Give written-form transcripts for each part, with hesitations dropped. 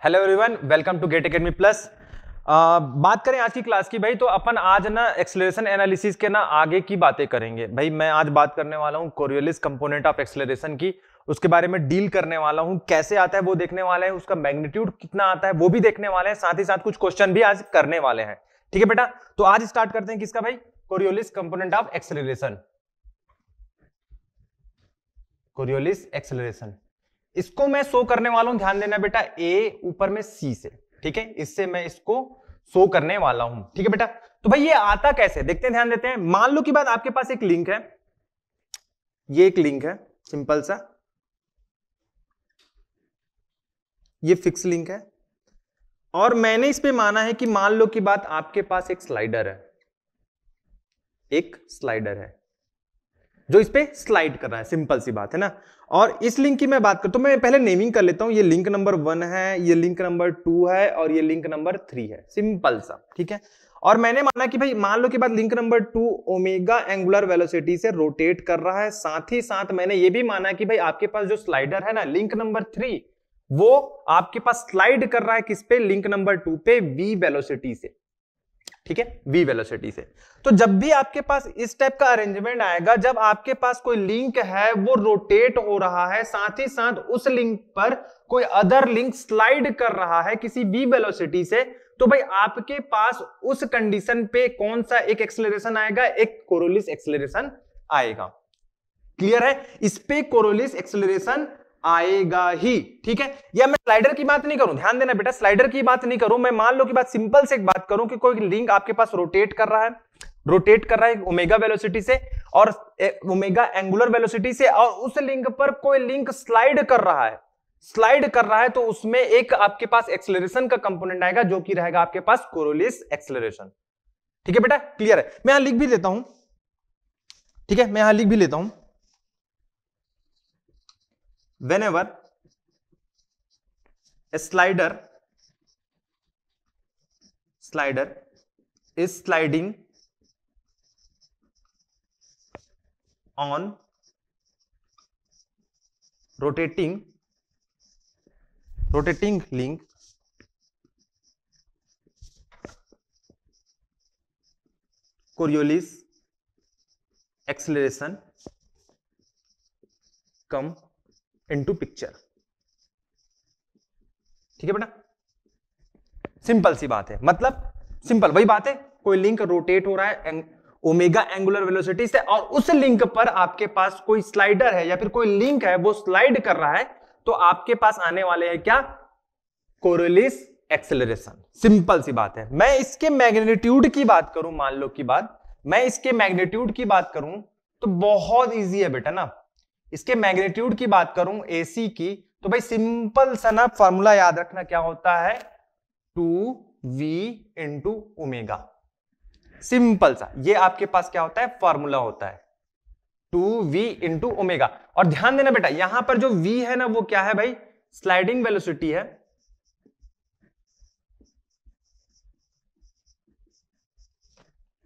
Hello everyone, welcome to GATE academy plus. बात करें आज की क्लास की भाई, तो अपन आज ना एक्सेलरेशन एनालिसिस के ना आगे की बातें करेंगे भाई। मैं आज बात करने वाला हूं कोरियोलिस कंपोनेंट ऑफ एक्सेलरेशन की, उसके बारे में डील करने वाला हूं। कैसे आता है वो देखने वाले हैं, उसका मैग्नीट्यूड कितना आता है वो भी देखने वाले हैं, साथ ही साथ कुछ क्वेश्चन भी आज करने वाले हैं। ठीक है बेटा, तो आज स्टार्ट करते हैं किसका भाई, Coriolis component of acceleration. Coriolis acceleration, इसको मैं शो करने वाला हूं, ध्यान देना बेटा, ए ऊपर में सी से, ठीक है, इससे मैं इसको शो करने वाला हूं। ठीक है बेटा, तो भाई ये आता कैसे देखते हैं, ध्यान देते हैं। मान लो कि बात आपके पास एक लिंक है, ये एक लिंक है सिंपल सा, ये फिक्स लिंक है, और मैंने इस पे माना है कि मान लो कि बात आपके पास एक स्लाइडर है, एक स्लाइडर है जो इस पे स्लाइड कर रहा है, सिंपल सी बात है ना। और इस लिंक की मैं बात करता हूं, मैं पहले नेमिंग कर लेता हूं। ये लिंक नंबर 1 है, ये लिंक नंबर 2 है, और ये लिंक नंबर 3 है, सिंपल सा, ठीक है। और मैंने माना कि भाई मान लो कि बात link number 2 omega angular velocity से रोटेट कर रहा है, साथ ही साथ मैंने ये भी माना कि भाई आपके पास जो स्लाइडर है ना, लिंक नंबर 3, वो आपके पास स्लाइड कर रहा है किस पे, लिंक नंबर 2 पे, v वेलोसिटी से, ठीक है, v वेलोसिटी से। तो जब भी आपके पास इस टाइप का अरेंजमेंट आएगा, जब आपके पास कोई लिंक है वो रोटेट हो रहा है, साथ ही साथ उस लिंक पर कोई अदर लिंक स्लाइड कर रहा है किसी v वेलोसिटी से, तो भाई आपके पास उस कंडीशन पे कौन सा एक एक्सेलरेशन आएगा, एक कोरियोलिस एक्सेलरेशन आएगा। क्लियर है, इस पे कोरियोलिस एक्सेलरेशन आएगा ही, ठीक है। या मैं स्लाइडर की बात नहीं करूं, ध्यान देना बेटा, स्लाइडर की बात नहीं करूं मैं, मान लो कि बात सिंपल से एक बात करूं कि कोई लिंक आपके पास रोटेट कर रहा है ओमेगा वेलोसिटी से और ओमेगा एंगुलर वेलोसिटी से, और उस लिंक पर कोई लिंक स्लाइड कर रहा है, तो उसमें एक आपके पास एक्सेलरेशन का कंपोनेंट आएगा जो कि रहेगा आपके पास कोरियोलिस एक्सेलरेशन। ठीक है बेटा, क्लियर है। मैं यहां लिख भी लेता हूं, ठीक है, मैं यहां लिख भी लेता हूं, whenever a slider is sliding on rotating link, Coriolis acceleration come into picture. ठीक है बेटा, सिंपल सी बात है, मतलब सिंपल वही बात है, कोई लिंक रोटेट हो रहा है ओमेगा एंगुलर वेलोसिटी से, और उस लिंक पर आपके पास कोई स्लाइडर है या फिर कोई लिंक है वो स्लाइड कर रहा है, तो आपके पास आने वाले हैं क्या, कोरियोलिस एक्सेलरेशन। सिंपल सी बात है। मैं इसके मैग्नीट्यूड की बात करूं, मान लो की बात, मैं इसके मैग्नीट्यूड की बात करूं तो बहुत इजी है बेटा ना। इसके मैग्नीट्यूड की बात करूं AC की, तो भाई सिंपल सा ना फॉर्मूला याद रखना, क्या होता है, 2v इंटू ओमेगा। सिंपल सा ये आपके पास क्या होता है, फॉर्मूला होता है 2v इंटू ओमेगा। और ध्यान देना बेटा, यहां पर जो v है ना वो क्या है भाई, स्लाइडिंग वेलोसिटी है,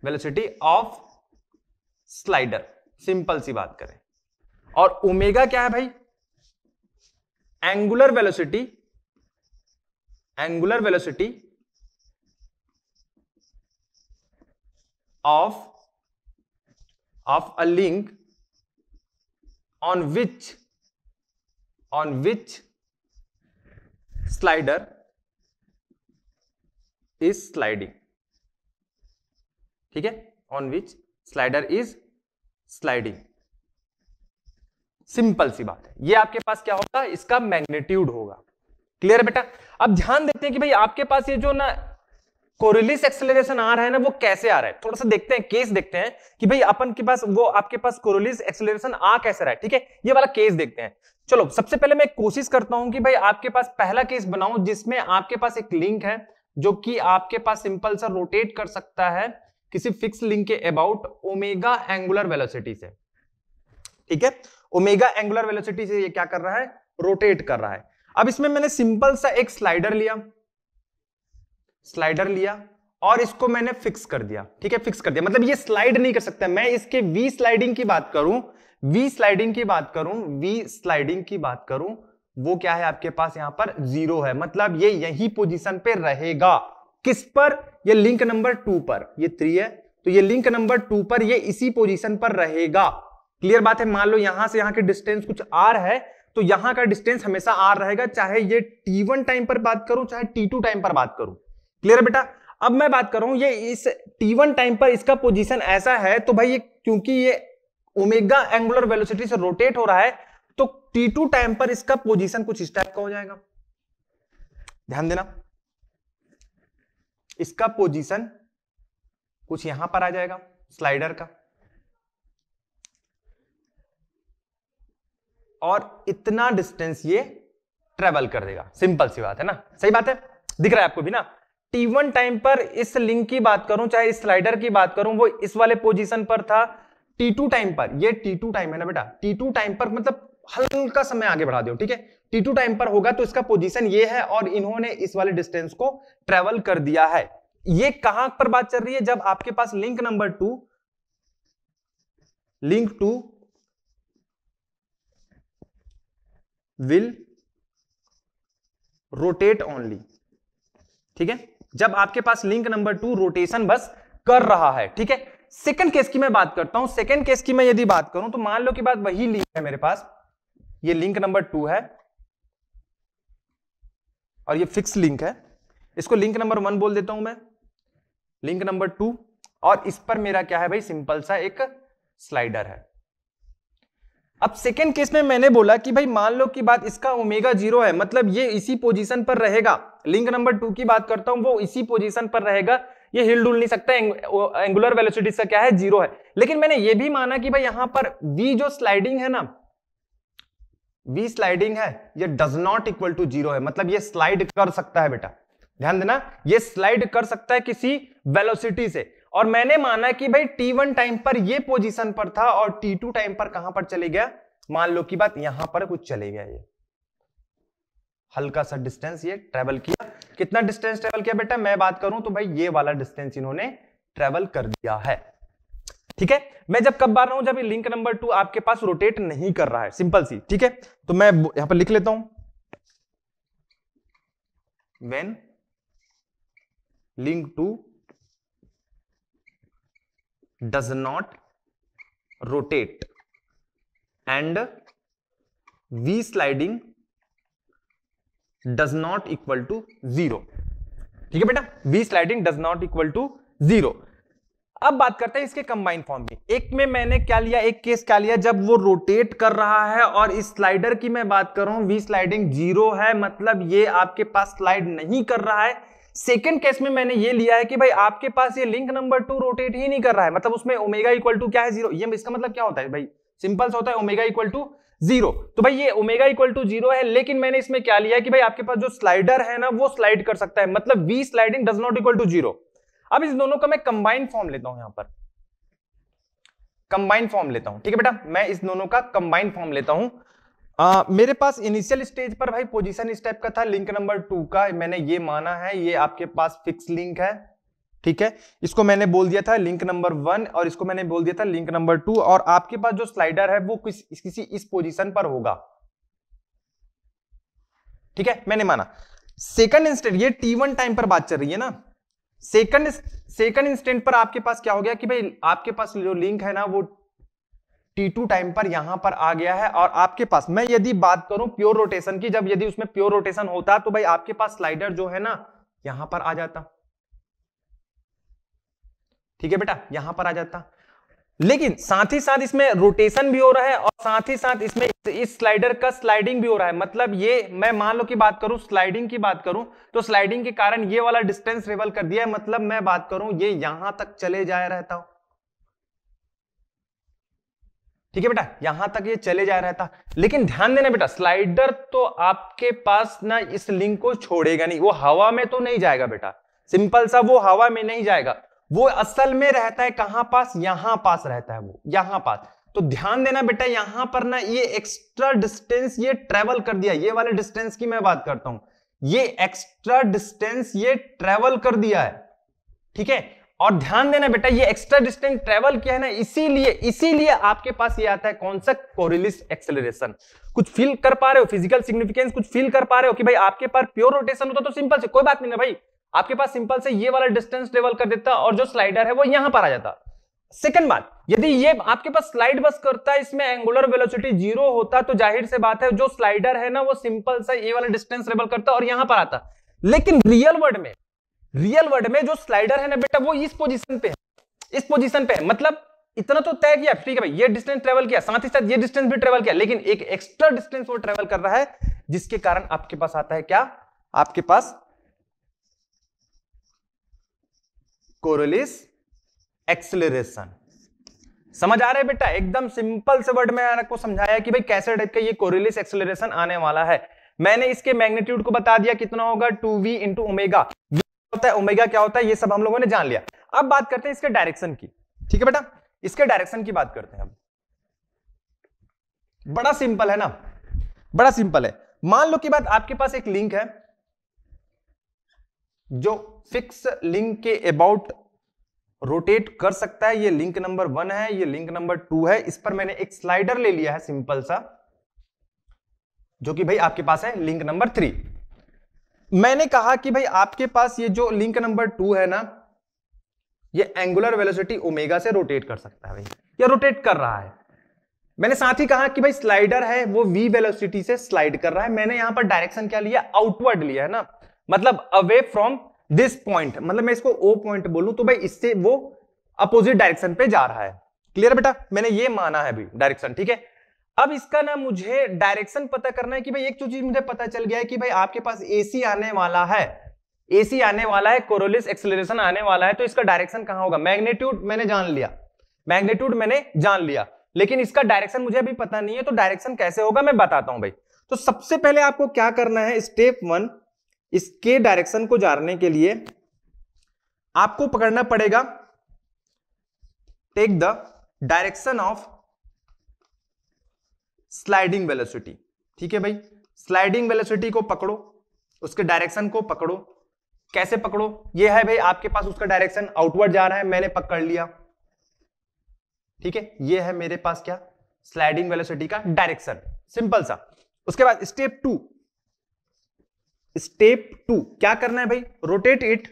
वेलोसिटी ऑफ स्लाइडर, सिंपल सी बात करें। और ओमेगा क्या है भाई, angular velocity of a link on which slider is sliding, ठीक है, on which slider is sliding। Simple सी बात है, ये आपके पास क्या होगा, इसका मैग्नीट्यूड होगा। क्लियर है बेटा। अब ध्यान देते हैं कि भाई आपके पास ये जो ना कोरियोलिस एक्सेलरेशन आ रहा है ना, वो कैसे आ रहा है, थोड़ा सा देखते हैं, केस देखते हैं कि भाई अपन के पास वो आपके पास कोरियोलिस एक्सेलरेशन आ कैसे रहा है। ठीक है, ये वाला केस देखते हैं। चलो सबसे पहले मैं कोशिश करता हूं कि भाई आपके पास पहला केस बनाऊं जिसमें आपके पास एक लिंक है जो कि आपके पास सिंपल सा रोटेट कर सकता है किसी फिक्स लिंक के अबाउट ओमेगा एंगुलर वेलोसिटी से। ठीक है, ओमेगा एंगुलर वेलोसिटी से ये क्या कर रहा है, रोटेट कर रहा है। अब इसमें मैंने सिंपल सा एक स्लाइडर लिया और इसको मैंने फिक्स कर दिया। ठीक है, फिक्स कर दिया मतलब ये स्लाइड नहीं कर सकता। मैं इसके वी स्लाइडिंग की बात करूं, वी स्लाइडिंग की बात करूं वो क्या है आपके पास यहां पर 0 है, मतलब ये यही पोजीशन पे रहेगा। किस पर? ये लिंक नंबर 2 पर। ये 3 है तो ये लिंक नंबर 2 पर ये इसी पोजीशन पर रहेगा। क्लियर बात है? मान लो यहां से यहां की डिस्टेंस कुछ r है तो यहां का डिस्टेंस हमेशा r रहेगा, चाहे ये t1 टाइम पर बात करूं चाहे t2 टाइम पर बात करूं। क्लियर है बेटा? अब मैं बात कर रहा हूं ये इस t1 टाइम पर इसका पोजीशन ऐसा है तो भाई ये क्योंकि ये ओमेगा एंगुलर वेलोसिटी से रोटेट हो रहा है तो t2 टाइम पर इसका पोजीशन कुछ इस टाइप का हो जाएगा। ध्यान देना, इसका पोजीशन कुछ यहां पर आ जाएगा स्लाइडर का, और इतना डिस्टेंस ये ट्रेवल कर देगा। सिंपल सी बात है ना? सही बात है? दिख रहा है आपको भी ना? t1 टाइम पर इस लिंक की बात करूं चाहे इस स्लाइडर की बात करूं वो इस वाले पोजीशन पर था। t2 टाइम पर, ये t2 टाइम है ना बेटा, t2 टाइम पर मतलब हल्का समय आगे बढ़ा दो, ठीक है? t2 टाइम पर होगा तो इसका पोजीशन ये है और इन्होंने इस वाले डिस्टेंस को ट्रेवल कर दिया है। ये कहां पर बात चल रही है? जब आपके पास link number 2, link 2 will rotate only, ठीक है? जब आपके पास लिंक नंबर 2 रोटेशन बस कर रहा है, ठीक है? सेकंड केस की मैं बात करता हूं। सेकंड केस की मैं यदि बात करूं तो मान लो कि बात वही लिंक है मेरे पास, ये लिंक नंबर 2 है और ये फिक्स लिंक है। इसको लिंक नंबर 1 बोल देता हूं मैं, लिंक नंबर 2, और इस पर मेरा क्या है भाई? सिंपल सा एक स्लाइडर है। अब सेकेंड केस में मैंने बोला कि भाई मान लो कि बात इसका ओमेगा 0 है, मतलब ये इसी पोजीशन पर रहेगा। लिंक नंबर 2 की बात करता हूं, वो इसी पोजीशन पर रहेगा, ये हिल डुल नहीं सकता, एंगुलर वेलोसिटी का क्या है? 0 है। लेकिन मैंने ये भी माना कि भाई यहां पर v जो स्लाइडिंग है ना, v स्लाइडिंग है, ये डज नॉट इक्वल टू 0 है, मतलब ये स्लाइड कर सकता है बेटा। ध्यान देना, ये स्लाइड कर सकता है किसी वेलोसिटी से। और मैंने माना कि भाई t1 टाइम पर ये पोजीशन पर था और t2 टाइम पर कहां पर चले गया? मान लो की बात यहां पर कुछ चले गया, ये हल्का सा डिस्टेंस ये ट्रेवल किया। कितना डिस्टेंस ट्रेवल किया बेटा? मैं बात करूं तो भाई ये वाला डिस्टेंस इन्होंने ट्रेवल कर दिया है, ठीक है? मैं जब कब बात रहा हूं? जब ये लिंक नंबर 2 आपके पास रोटेट नहीं कर रहा है, सिंपल सी, ठीक है? तो मैं यहां पर लिख लेता हूं, when link 2 does not rotate and v sliding does not equal to 0, ठीक है बेटा? v sliding does not equal to 0। अब बात करते हैं इसके कंबाइन फॉर्म की। एक में मैंने क्या लिया, एक केस क्या लिया जब वो रोटेट कर रहा है, और इस स्लाइडर की मैं बात कर रहा हूं v स्लाइडिंग 0 है, मतलब ये आपके पास स्लाइड नहीं कर रहा है। सेकंड केस में मैंने ये लिया है कि भाई आपके पास ये लिंक नंबर 2 रोटेट ही नहीं कर रहा है, मतलब उसमें ओमेगा इक्वल टू क्या है? 0। ये इसका मतलब क्या होता है भाई? सिंपल सा होता है ओमेगा इक्वल टू 0। तो भाई ये ओमेगा इक्वल टू 0 है, लेकिन मैंने इसमें क्या लिया कि भाई आपके पास जो स्लाइडर है ना वो स्लाइड कर सकता है, मतलब v sliding does not equal to 0। अब इस दोनों का मैं कंबाइन फॉर्म लेता हूं, यहां पर कंबाइन फॉर्म लेता हूं, ठीक है बेटा? मैं इस दोनों का कंबाइन फॉर्म लेता हूं। मेरे पास इनिशियल स्टेज पर भाई पोजीशन इस टाइप का था, लिंक नंबर 2 का मैंने ये माना है ये आपके पास फिक्स लिंक है, ठीक है? इसको मैंने बोल दिया था लिंक नंबर 1 और इसको मैंने बोल दिया था लिंक नंबर 2, और आपके पास जो स्लाइडर है वो किसी इस पोजीशन पर होगा, ठीक है? मैंने माना। सेकंड इंस्टेंट, ये t1 टाइम पर बात चल रही है ना, सेकंड इंस्टेंट पर आपके पास क्या हो गया कि भाई आपके पास जो लिंक है ना वो t2 टाइम पर यहां पर आ गया है, और आपके पास मैं यदि बात करूं प्योर रोटेशन की, जब यदि उसमें प्योर रोटेशन होता तो भाई आपके पास स्लाइडर जो है ना यहां पर आ जाता, ठीक है बेटा? यहां पर आ जाता। लेकिन साथ ही साथ इसमें रोटेशन भी हो रहा है और साथ ही साथ इसमें इस स्लाइडर का स्लाइडिंग भी हो रहा है, मतलब ये मैं मान लो की बात करूं, स्लाइडिंग की बात करूं तो स्लाइडिंग के कारण ये वाला डिस्टेंस ट्रेवल कर दिया है, मतलब मैं बात करूं ये यहां तक चले जा रहता हूं, ठीक है बेटा? यहां तक ये चले जा रहा था। लेकिन ध्यान देना बेटा, स्लाइडर तो आपके पास ना इस लिंक को छोड़ेगा नहीं, वो हवा में तो नहीं जाएगा बेटा, सिंपल सा, वो हवा में नहीं जाएगा, वो असल में रहता है कहां पास? यहां पास रहता है, वो यहां पास। तो ध्यान देना बेटा, यहां पर ना ये एक्स्ट्रा डिस्टेंस ये ट्रेवल कर दिया, ये वाले डिस्टेंस की मैं बात करता हूं, ये एक्स्ट्रा डिस्टेंस ये ट्रेवल कर दिया है, ठीक है? और ध्यान देना बेटा, ये एक्स्ट्रा डिस्टेंस ट्रेवल किया है ना, इसीलिए आपके पास ये आता है कौन सा, कोरियोलिस एक्सेलरेशन। कुछ फील कर पा रहे हो, फिजिकल सिग्निफिकेंस कुछ फील कर पा रहे हो कि भाई आपके पास प्योर रोटेशन होता तो सिंपल से कोई बात नहीं ना भाई, आपके पास सिंपल से ये वाला डिस्टेंस ट्रेवल कर देता और जो स्लाइडर है वो यहां पर आ जाता। सेकंड बात, यदि ये आपके पास स्लाइड बस करता है, इसमें एंगुलर वेलोसिटी 0 होता, तो जाहिर से बात है जो स्लाइडर है ना वो सिंपल सा ये वाला डिस्टेंस ट्रेवल करता और यहां पर आता। लेकिन रियल वर्ल्ड में जो स्लाइडर है ना बेटा वो इस पोजीशन पे है, मतलब इतना तो तय किया, ठीक है भाई, ये डिस्टेंस ट्रेवल किया, साथ ही साथ ये डिस्टेंस भी ट्रेवल किया, लेकिन एक एक्स्ट्रा डिस्टेंस वो ट्रेवल कर रहा है, जिसके कारण आपके पास आता है क्या, आपके पास कोरियोलिस एक्सेलरेशन। समझ आ रहा है बेटा, एकदम सिंपल से वर्ड में आपको समझाया कि भाई कैसे टाइप का ये कोरियोलिस एक्सेलरेशन आने वाला है। मैंने इसके मैग्नीट्यूड को बता दिया, कितना होगा 2v इंटू ओमेगा, होता है ओमेगा क्या होता है, ये सब हम लोगों ने जान लिया। अब बात करते हैं इसके डायरेक्शन की, ठीक है बेटा, इसके डायरेक्शन की बात करते हैं। अब बड़ा सिंपल है ना, बड़ा सिंपल है। मान लो कि बात आपके पास एक लिंक है जो फिक्स लिंक के अबाउट रोटेट कर सकता है, ये लिंक नंबर 1 है, ये लिंक नंबर 2 है, इस पर मैंने एक स्लाइडर ले लिया है सिंपल सा, जो कि भाई आपके पास है लिंक नंबर 3। मैंने कहा कि भाई आपके पास ये जो लिंक नंबर 2 है ना, ये एंगुलर वेलोसिटी ओमेगा से रोटेट कर सकता है भाई, ये रोटेट कर रहा है। मैंने साथ ही कहा कि भाई स्लाइडर है वो v वेलोसिटी से स्लाइड कर रहा है, मैंने यहां पर डायरेक्शन क्या लिया, आउटवर्ड लिया है ना, मतलब अवे फ्रॉम दिस पॉइंट, मतलब मैं इसको O पॉइंट बोलूं तो भाई इससे वो अपोजिट डायरेक्शन पे जा रहा है। क्लियर बेटा, मैंने ये माना है भाई डायरेक्शन, ठीक है। अब इसका ना मुझे डायरेक्शन पता करना है कि भाई एक तो चीज मुझे पता चल गया है कि भाई आपके पास AC आने वाला है, AC आने वाला है, कोरियोलिस एक्सेलरेशन आने वाला है, तो इसका डायरेक्शन कहां होगा, मैग्नीट्यूड मैंने जान लिया, मैग्नीट्यूड मैंने जान लिया, लेकिन इसका डायरेक्शन मुझे अभी पता नहीं है, तो डायरेक्शन कैसे होगा मैं बताता हूं भाई। तो सबसे पहले आपको क्या करना है, स्टेप 1, इसके डायरेक्शन को जानने के लिए आपको पकड़ना पड़ेगा, take the direction of sliding velocity, ठीक है भाई, स्लाइडिंग वेलोसिटी को पकड़ो, उसके डायरेक्शन को पकड़ो। कैसे पकड़ो, ये है भाई आपके पास उसका डायरेक्शन आउटवर्ड जा रहा है, मैंने पकड़ लिया, ठीक है, ये है मेरे पास क्या, स्लाइडिंग वेलोसिटी का डायरेक्शन, सिंपल सा। उसके बाद स्टेप 2 क्या करना है भाई, rotate it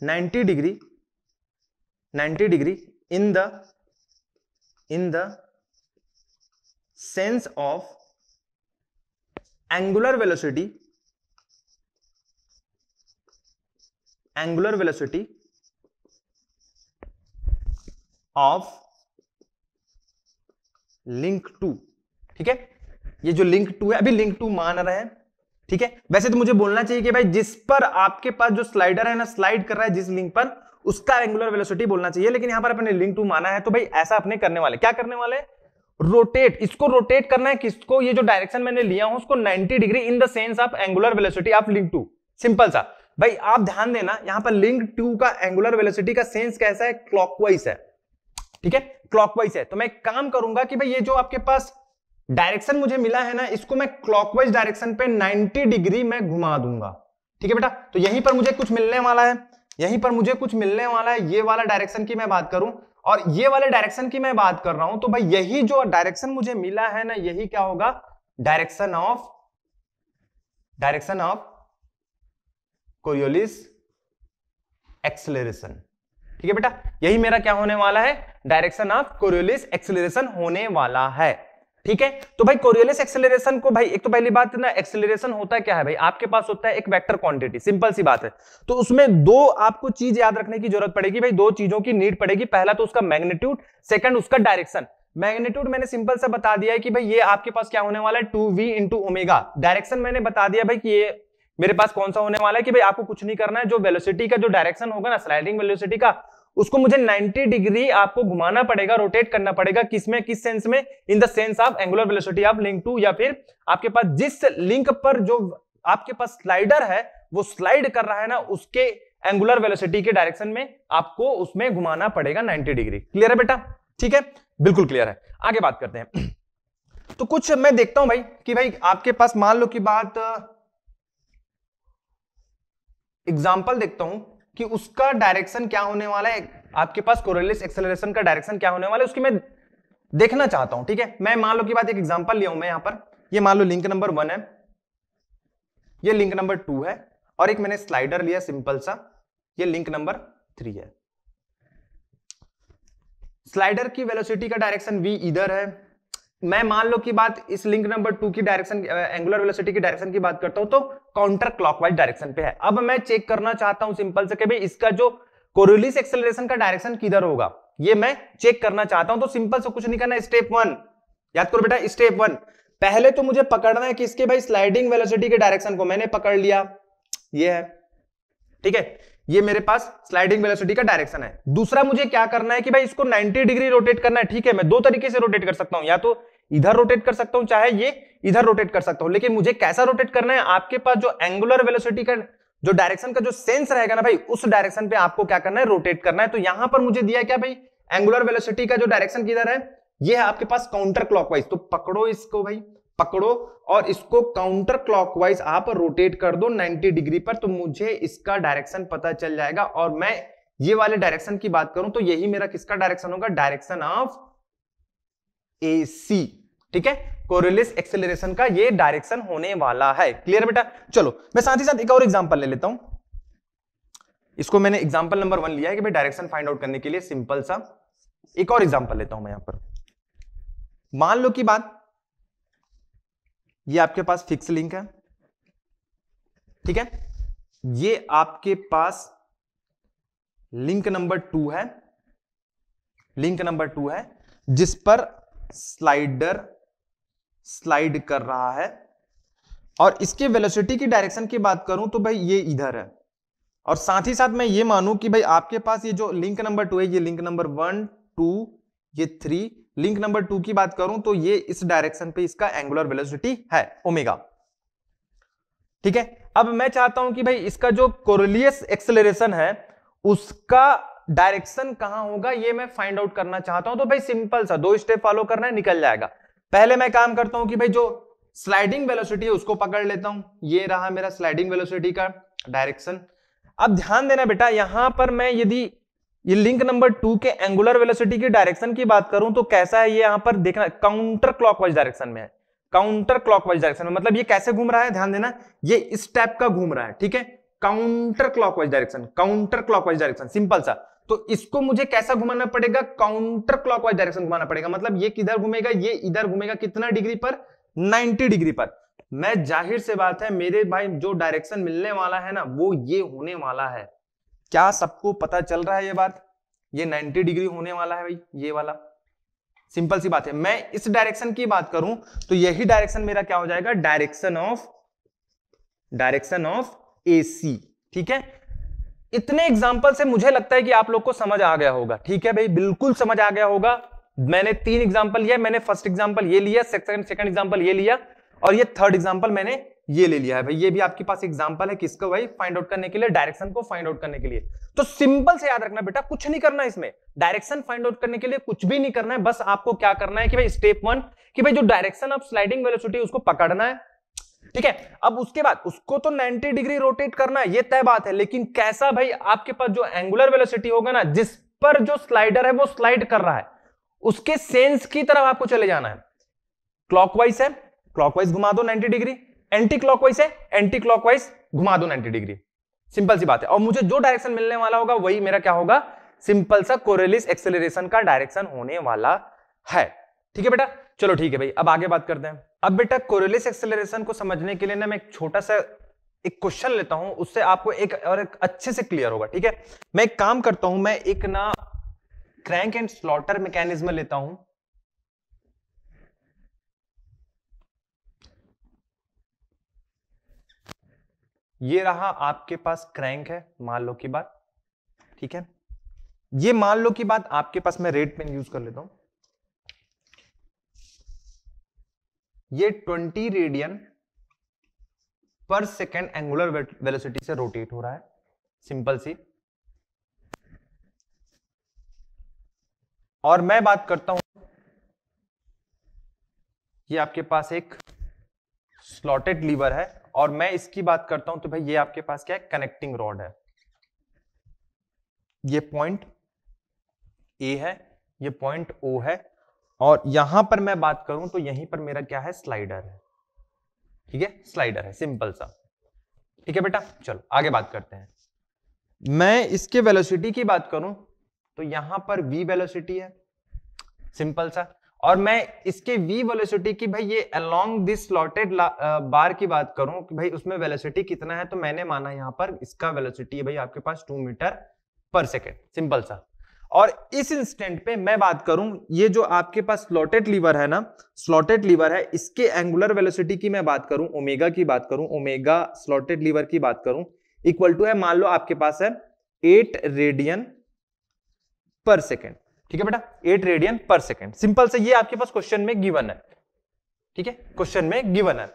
90 degree in the sense of angular velocity of link 2, ठीक है, ये जो लिंक 2 है, अभी लिंक 2 मान रहे हैं, ठीक है। वैसे तो मुझे बोलना चाहिए कि भाई जिस पर आपके पास जो स्लाइडर है ना स्लाइड कर रहा है जिस लिंक पर, उसका एंगुलर वेलोसिटी बोलना चाहिए, लेकिन यहां पर अपने लिंक 2 माना है, तो भाई ऐसा अपने करने वाले, क्या करने वाले, रोटेट, इसको रोटेट करना है, किसको, ये जो डायरेक्शन मैंने लिया हूं उसको 90 degree in the sense of angular velocity of link 2, simple सा। भाई आप ध्यान देना, यहां पर लिंक 2 का एंगुलर वेलोसिटी का सेंस कैसा है, क्लॉकवाइज है, ठीक है, क्लॉकवाइज है। तो मैं एक काम करूंगा कि भाई ये जो आपके पास डायरेक्शन मुझे मिला है ना, इसको मैं क्लॉकवाइज डायरेक्शन पे 90 डिग्री में घुमा दूंगा, ठीक है बेटा। तो यहीं पर मुझे कुछ मिलने वाला है, ये वाला डायरेक्शन की मैं बात करूं और ये वाले डायरेक्शन की मैं बात कर रहा हूं, तो भाई यही जो डायरेक्शन मुझे मिला है ना, यही क्या होगा, डायरेक्शन ऑफ कोरियोलिस एक्सेलरेशन, ठीक है बेटा, यही मेरा क्या होने वाला है, डायरेक्शन ऑफ कोरियोलिस एक्सेलरेशन होने वाला है, ठीक है। तो भाई कोरियोलिस एक्सेलरेशन को भाई एक तो पहली बात ना, एक्सेलरेशन होता है क्या है भाई, आपके पास होता है एक वेक्टर क्वांटिटी, सिंपल सी बात है। तो उसमें दो आपको चीज याद रखने की जरूरत पड़ेगी भाई, दो चीजों की नीड पड़ेगी, पहला तो उसका मैग्नीट्यूड, सेकंड उसका डायरेक्शन। मैग्नीट्यूड मैंने सिंपल सा बता दिया है कि भाई ये आपके पास क्या होने वाला है, 2v इंटू ओमेगा। डायरेक्शन मैंने बता दिया भाई कि ये मेरे पास कौन सा होने वाला है कि भाई आपको कुछ नहीं करना है, जो वेलोसिटी का जो डायरेक्शन होगा ना, स्लाइडिंग वेलोसिटी का, उसको मुझे 90 डिग्री आपको घुमाना पड़ेगा, रोटेट करना पड़ेगा, किसमें, किस सेंस में, in the sense of angular velocity of link 2, या फिर आपके पास जिस लिंक पर जो आपके पास स्लाइडर है वो स्लाइड कर रहा है ना, उसके एंगुलर वेलोसिटी के डायरेक्शन में आपको उसमें घुमाना पड़ेगा 90 डिग्री। क्लियर है बेटा, ठीक है, बिल्कुल क्लियर है। आगे बात करते हैं। तो कुछ मैं देखता हूं भाई कि भाई आपके पास मान लो की बात एग्जांपल देखता हूं कि उसका डायरेक्शन क्या होने वाला है, आपके पास कोरिलेस एक्सेलरेशन का डायरेक्शन क्या होने वाला है, उसकी मैं देखना चाहता हूं। ठीक है, मैं मान लो की बात एक एग्जांपल लिया हूं मैं यहां पर, ये मान लो लिंक नंबर 1 है, ये लिंक नंबर 2 है, और एक मैंने स्लाइडर लिया सिंपल सा, ये लिंक नंबर 3 है। स्लाइडर की वेलोसिटी का डायरेक्शन v इधर है, मैं मान लो की बात इस लिंक नंबर 2 की डायरेक्शन, एंगुलर वेलोसिटी की डायरेक्शन की बात करता हूं तो काउंटर क्लॉकवाइज डायरेक्शन पे है। अब मैं चेक करना चाहता हूं सिंपल से कि भाई इसका जो कोरिलेस एक्सेलरेशन का डायरेक्शन किधर होगा, ये मैं चेक करना चाहता हूं। तो सिंपल से कुछ नहीं करना, स्टेप 1 याद करो बेटा, स्टेप 1 पहले तो मुझे पकड़ना है कि इसके भाई स्लाइडिंग वेलोसिटी के डायरेक्शन को मैंने पकड़ लिया, ये है, ठीक है, ये मेरे पास स्लाइडिंग वेलोसिटी का डायरेक्शन है। दूसरा मुझे क्या करना है कि भाई इसको 90 डिग्री रोटेट करना है। ठीक है, मैं दो तरीके से रोटेट कर सकता हूं, या तो इधर रोटेट कर सकता हूं, चाहे ये इधर रोटेट कर सकता हूं, लेकिन मुझे कैसा रोटेट करना है, आपके पास जो एंगुलर वेलोसिटी का जो डायरेक्शन का जो सेंस रहेगा ना भाई, उस डायरेक्शन पे आपको क्या करना है, रोटेट करना है। तो यहां पर मुझे दिया क्या भाई, एंगुलर वेलोसिटी का जो डायरेक्शन किधर है, ये है आपके पास काउंटर क्लॉकवाइज। तो पकड़ो इसको भाई, पकड़ो और इसको काउंटर क्लॉकवाइज आप रोटेट कर दो 90 डिग्री पर, तो मुझे इसका डायरेक्शन पता चल जाएगा। और मैं ये वाले डायरेक्शन की बात करूं तो यही मेरा किसका डायरेक्शन होगा, डायरेक्शन ऑफ AC। ठीक है, कोरिलेस एक्सेलरेशन का ये डायरेक्शन होने वाला है। क्लियर बेटा? चलो मैं साथ ही साथ एक और एग्जांपल ले लेता हूं, इसको मैंने एग्जांपल नंबर 1 लिया है कि भाई डायरेक्शन फाइंड आउट करने के लिए सिंपल सा एक और एग्जांपल लेता हूं मैं यहां पर। मान लो की बात ये आपके पास फिक्स लिंक है, ठीक है, ये आपके पास लिंक नंबर 2 है, लिंक नंबर 2 है जिस पर स्लाइडर स्लाइड कर रहा है, और इसके वेलोसिटी की डायरेक्शन की बात करूं तो भाई ये इधर है। और साथ ही साथ मैं ये मानूं कि भाई आपके पास ये जो लिंक नंबर 2 है, ये लिंक नंबर 1 2 ये 3, लिंक नंबर 2 की बात करूं तो ये इस डायरेक्शन पे इसका एंगुलर वेलोसिटी है ओमेगा। ठीक है, अब मैं चाहता हूं कि भाई इसका जो कोरिलेस एक्सेलरेशन है उसका डायरेक्शन कहां होगा, ये मैं फाइंड आउट करना चाहता हूं। तो भाई सिंपल सा 2 स्टेप फॉलो करना है, निकल जाएगा। पहले मैं काम करता हूं कि भाई जो स्लाइडिंग वेलोसिटी है उसको पकड़ लेता हूं, ये रहा मेरा स्लाइडिंग वेलोसिटी का डायरेक्शन। अब ध्यान देना बेटा, यहां पर मैं यदि ये लिंक नंबर 2 के एंगुलर वेलोसिटी की डायरेक्शन की बात करूं तो कैसा है, ये यहां पर देखना काउंटर क्लॉकवाइज डायरेक्शन में है, काउंटर क्लॉकवाइज डायरेक्शन में, मतलब ये कैसे घूम रहा है, ध्यान देना, ये इस टाइप का घूम रहा है। ठीक है, counter clockwise direction, counter clockwise direction, simple सा। तो इसको मुझे कैसा घुमाना पड़ेगा, काउंटर क्लॉकवाइज डायरेक्शन घुमाना पड़ेगा, मतलब ये किधर घूमेगा, ये इधर घूमेगा, कितना डिग्री पर, 90 डिग्री पर। मैं जाहिर से बात है मेरे भाई जो डायरेक्शन मिलने वाला है ना वो ये होने वाला है। क्या सबको पता चल रहा है ये बात, ये 90 डिग्री होने वाला है भाई, ये वाला, सिंपल सी बात है। मैं इस डायरेक्शन की बात करूं तो यही डायरेक्शन मेरा क्या हो जाएगा, डायरेक्शन ऑफ AC। ठीक है, इतने एग्जांपल से मुझे लगता है कि आप लोग को समझ आ गया होगा। ठीक है भाई, बिल्कुल समझ आ गया होगा। मैंने 3 एग्जांपल लिया, मैंने फर्स्ट एग्जांपल ये लिया, सेकंड एग्जांपल ये लिया, और ये थर्ड एग्जांपल मैंने ये ले लिया है भाई। ये भी आपके पास एग्जांपल है किसको भाई, फाइंड आउट करने के लिए, डायरेक्शन को फाइंड आउट करने के लिए। तो सिंपल से याद रखना बेटा, कुछ नहीं करना इसमें, डायरेक्शन फाइंड आउट करने के लिए कुछ भी नहीं करना है, बस आपको क्या करना है कि भाई स्टेप 1 कि भाई जो डायरेक्शन ऑफ स्लाइडिंग वेलोसिटी उसको पकड़ना है। ठीक है, अब उसके बाद उसको तो 90 डिग्री रोटेट करना है, ये तय बात है, लेकिन कैसा भाई, आपके पास जो एंगुलर वेलोसिटी होगा ना, जिस पर जो स्लाइडर है वो स्लाइड कर रहा है, उसके सेंस की तरफ आपको चले जाना है। क्लॉकवाइज है, क्लॉकवाइज घुमा दो 90 डिग्री, एंटी क्लॉकवाइज है, एंटी क्लॉकवाइज घुमा दो 90 डिग्री, सिंपल सी बात है। और मुझे जो डायरेक्शन मिलने वाला होगा वही मेरा क्या होगा, सिंपल सा कोरिलेस एक्सेलरेशन का डायरेक्शन होने वाला है। ठीक है बेटा, चलो ठीक है भाई, अब आगे बात करते हैं। अब बेटा कोरिलेस एक्सेलरेशन को समझने के लिए ना मैं एक छोटा सा एक क्वेश्चन लेता हूं, उससे आपको एक अच्छे से क्लियर होगा। ठीक है, मैं एक काम करता हूं, मैं एक ना क्रैंक एंड स्लॉटर मैकेनिज्म लेता हूं। ये रहा आपके पास क्रैंक है, मान लो की बात, ठीक है, ये मान लो की बात आपके पास, मैं रेट पेन यूज कर लेता हूं, ये 20 रेडियन पर सेकेंड एंगुलर वेलोसिटी से रोटेट हो रहा है, सिंपल सी। और मैं बात करता हूं, ये आपके पास एक स्लॉटेड लीवर है और मैं इसकी बात करता हूं तो भाई ये आपके पास क्या है, कनेक्टिंग रॉड है। ये पॉइंट ए है, ये पॉइंट ओ है, और यहां पर मैं बात करूं तो यहीं पर मेरा क्या है, स्लाइडर है। ठीक है, स्लाइडर है, सिंपल सा। ठीक है बेटा, चलो आगे बात करते हैं। मैं इसके वेलोसिटी की बात करूं तो यहां पर v वेलोसिटी है, सिंपल सा। और मैं इसके v वेलोसिटी की भाई ये अलोंग दिस स्लॉटेड बार की बात करूं कि भाई उसमें वेलोसिटी कितना है, तो मैंने माना यहां पर इसका वेलोसिटी है भाई आपके पास 2 मीटर पर सेकेंड, सिंपल सा। और इस इंस्टेंट पे मैं बात करूं, ये जो आपके पास स्लॉटेड लीवर है ना, स्लॉटेड लीवर है, इसके एंगुलर वेलोसिटी की मैं बात करूं, ओमेगा की बात करूं, ओमेगा स्लॉटेड लीवर की बात करूं, इक्वल टू है, मान लो आपके पास है 8 रेडियन पर सेकेंड। ठीक है बेटा, 8 रेडियन पर सेकेंड, सिंपल से। ये आपके पास क्वेश्चन में गिवन है। ठीक है, क्वेश्चन में गिवन है।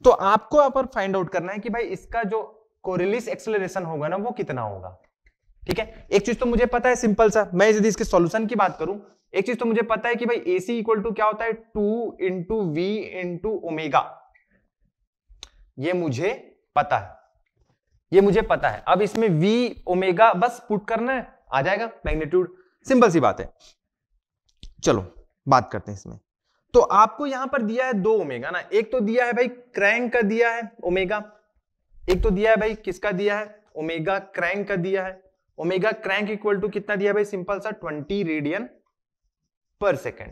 तो आपको यहाँ पर फाइंड आउट करना है कि भाई इसका जो कोरिलेस एक्सेलरेशन होगा ना वो कितना होगा। ठीक है, एक चीज तो मुझे पता है, सिंपल सा, मैं यदि इसके सॉल्यूशन की बात करूं, एक चीज तो मुझे पता है कि भाई AC इक्वल टू क्या होता है, 2 इंटू V इंटू ओमेगा। ये मुझे पता है, ये मुझे पता है। अब इसमें V ओमेगा बस पुट करना है, आ जाएगा मैग्नीट्यूड, सिंपल सी बात है। चलो बात करते हैं इसमें। तो आपको यहां पर दिया है 2 ओमेगा ना, एक तो दिया है भाई क्रैंक का दिया है ओमेगा, एक तो दिया है भाई किसका दिया है, ओमेगा क्रैंक का दिया है। ओमेगा क्रैंक इक्वल टू कितना दिया है भाई, सिंपल सा 20 रेडियन पर सेकेंड।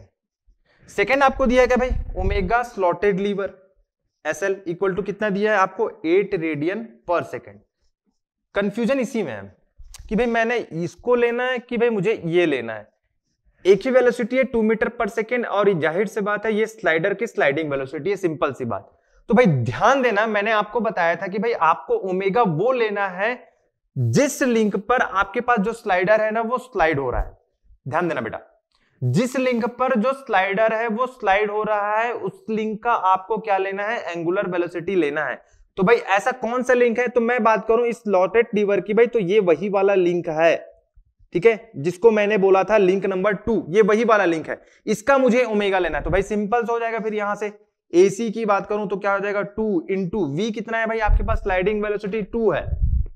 सेकेंड आपको दिया है क्या भाई, omega slotted lever SL equal to कितना दिया है आपको, 8 रेडियन पर सेकेंड। कंफ्यूजन इसी में है कि भाई मैंने इसको लेना है कि भाई मुझे ये लेना है। एक ही वेलोसिटी है 2 मीटर पर सेकेंड, और जाहिर से बात है ये स्लाइडर की स्लाइडिंग वेलोसिटी है, सिंपल सी बात। तो भाई ध्यान देना, मैंने आपको बताया था कि भाई आपको ओमेगा वो लेना है जिस लिंक पर आपके पास जो स्लाइडर है ना वो स्लाइड हो रहा है। ध्यान देना बेटा, जिस लिंक पर जो स्लाइडर है वो स्लाइड हो रहा है, उस लिंक का आपको क्या लेना है, एंगुलर वेलोसिटी लेना है। तो भाई ऐसा कौन सा लिंक है, तो मैं बात करूं इस स्लॉटेड लीवर की भाई, तो ये वही वाला लिंक है। ठीक है, जिसको मैंने बोला था लिंक नंबर 2, ये वही वाला लिंक है, इसका मुझे ओमेगा लेना है। तो भाई सिंपल हो जाएगा, फिर यहां से AC की बात करूं तो क्या हो जाएगा, 2 इंटू V कितना है भाई आपके पास, स्लाइडिंग वेलोसिटी 2 है,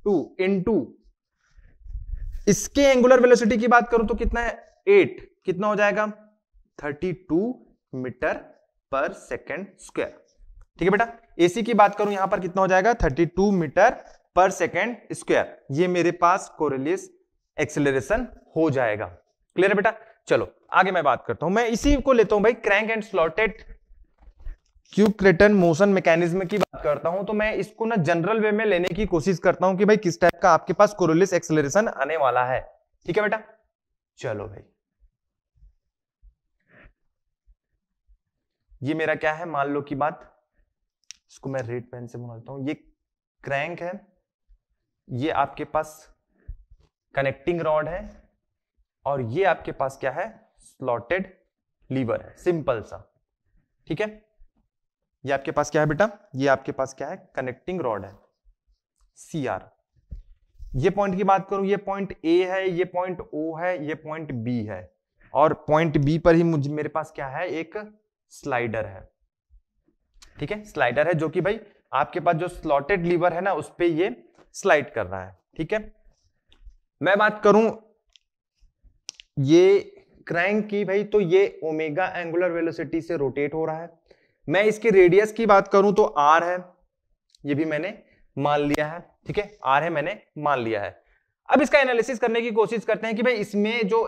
2 इंटू इसके एंगुलर वेलोसिटी की बात करूं तो कितना है, 8, कितना हो जाएगा 32 मीटर पर सेकेंड स्क्वायर। ठीक है बेटा, AC की बात करूं यहां पर कितना हो जाएगा, 32 मीटर पर सेकेंड स्क्वायर। ये मेरे पास कोरिलेस एक्सेलरेशन हो जाएगा। क्लियर है बेटा, चलो आगे मैं बात करता हूं। मैं इसी को लेता हूं भाई, crank and slotted quick return motion mechanism की बात करता हूं। तो मैं इसको ना जनरल वे में लेने की कोशिश करता हूं कि भाई किस टाइप का आपके पास कोरिलेस एक्सेलरेशन आने वाला है। ठीक है बेटा, चलो भाई, ये मेरा क्या है, मान लो की बात, इसको मैं रेड पेन से बनाता हूं। ये क्रैंक है, ये आपके पास कनेक्टिंग रॉड है, और ये आपके पास क्या है, स्लॉटेड लीवर है, सिंपल सा। ठीक है, ये आपके पास क्या है बेटा, ये आपके पास क्या है, कनेक्टिंग रॉड है CR। ये पॉइंट की बात करूं, ये पॉइंट A है, ये पॉइंट O है, ये पॉइंट B है, और पॉइंट B पर ही मुझे मेरे पास क्या है, एक स्लाइडर है। ठीक है, स्लाइडर है जो कि भाई आपके पास जो स्लॉटेड लीवर है ना उस पे ये स्लाइड कर रहा है। ठीक है, मैं बात करूं ये क्रैंक की भाई, तो ये ओमेगा एंगुलर वेलोसिटी से रोटेट हो रहा है। मैं इसके रेडियस की बात करूं तो R है, ये भी मैंने मान लिया है। ठीक है, R है, मैंने मान लिया है। अब इसका एनालिसिस करने की कोशिश करते हैं कि भाई इसमें जो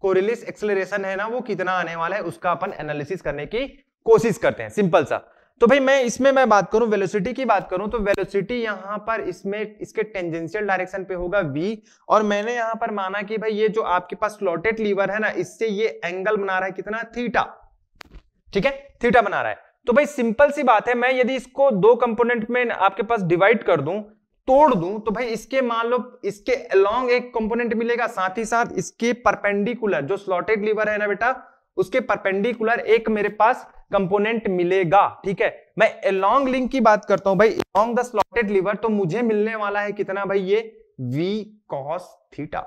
कोरिलेस एक्सेलरेशन है ना वो कितना आने वाला है, उसका अपन एनालिसिस करने की कोशिश करते हैं, सिंपल सा। तो भाई मैं बात करूं वेलोसिटी की बात करूं तो वेलोसिटी यहां पर इसमें इसके टेंजेंशियल डायरेक्शन पे होगा V, और मैंने यहां पर माना कि भाई ये जो आपके पास स्लॉटेड लीवर है ना, इससे ये एंगल बना रहा है कितना, थीटा। ठीक है, थीटा बना रहा है। तो भाई सिंपल सी बात है, मैं यदि इसको 2 कंपोनेंट में आपके पास डिवाइड कर दूं, तोड़ दूं, तो भाई इसके मान लो इसके अलोंग एक कंपोनेंट मिलेगा, साथ ही साथ इसके परपेंडिकुलर जो स्लॉटेड लीवर है ना बेटा, उसके परपेंडिकुलर एक मेरे पास कंपोनेंट मिलेगा। ठीक है, मैं अलोंग लिंक की बात करता हूं भाई, अलोंग द स्लॉटेड लीवर, तो मुझे मिलने वाला है कितना भाई, ये V cos थीटा।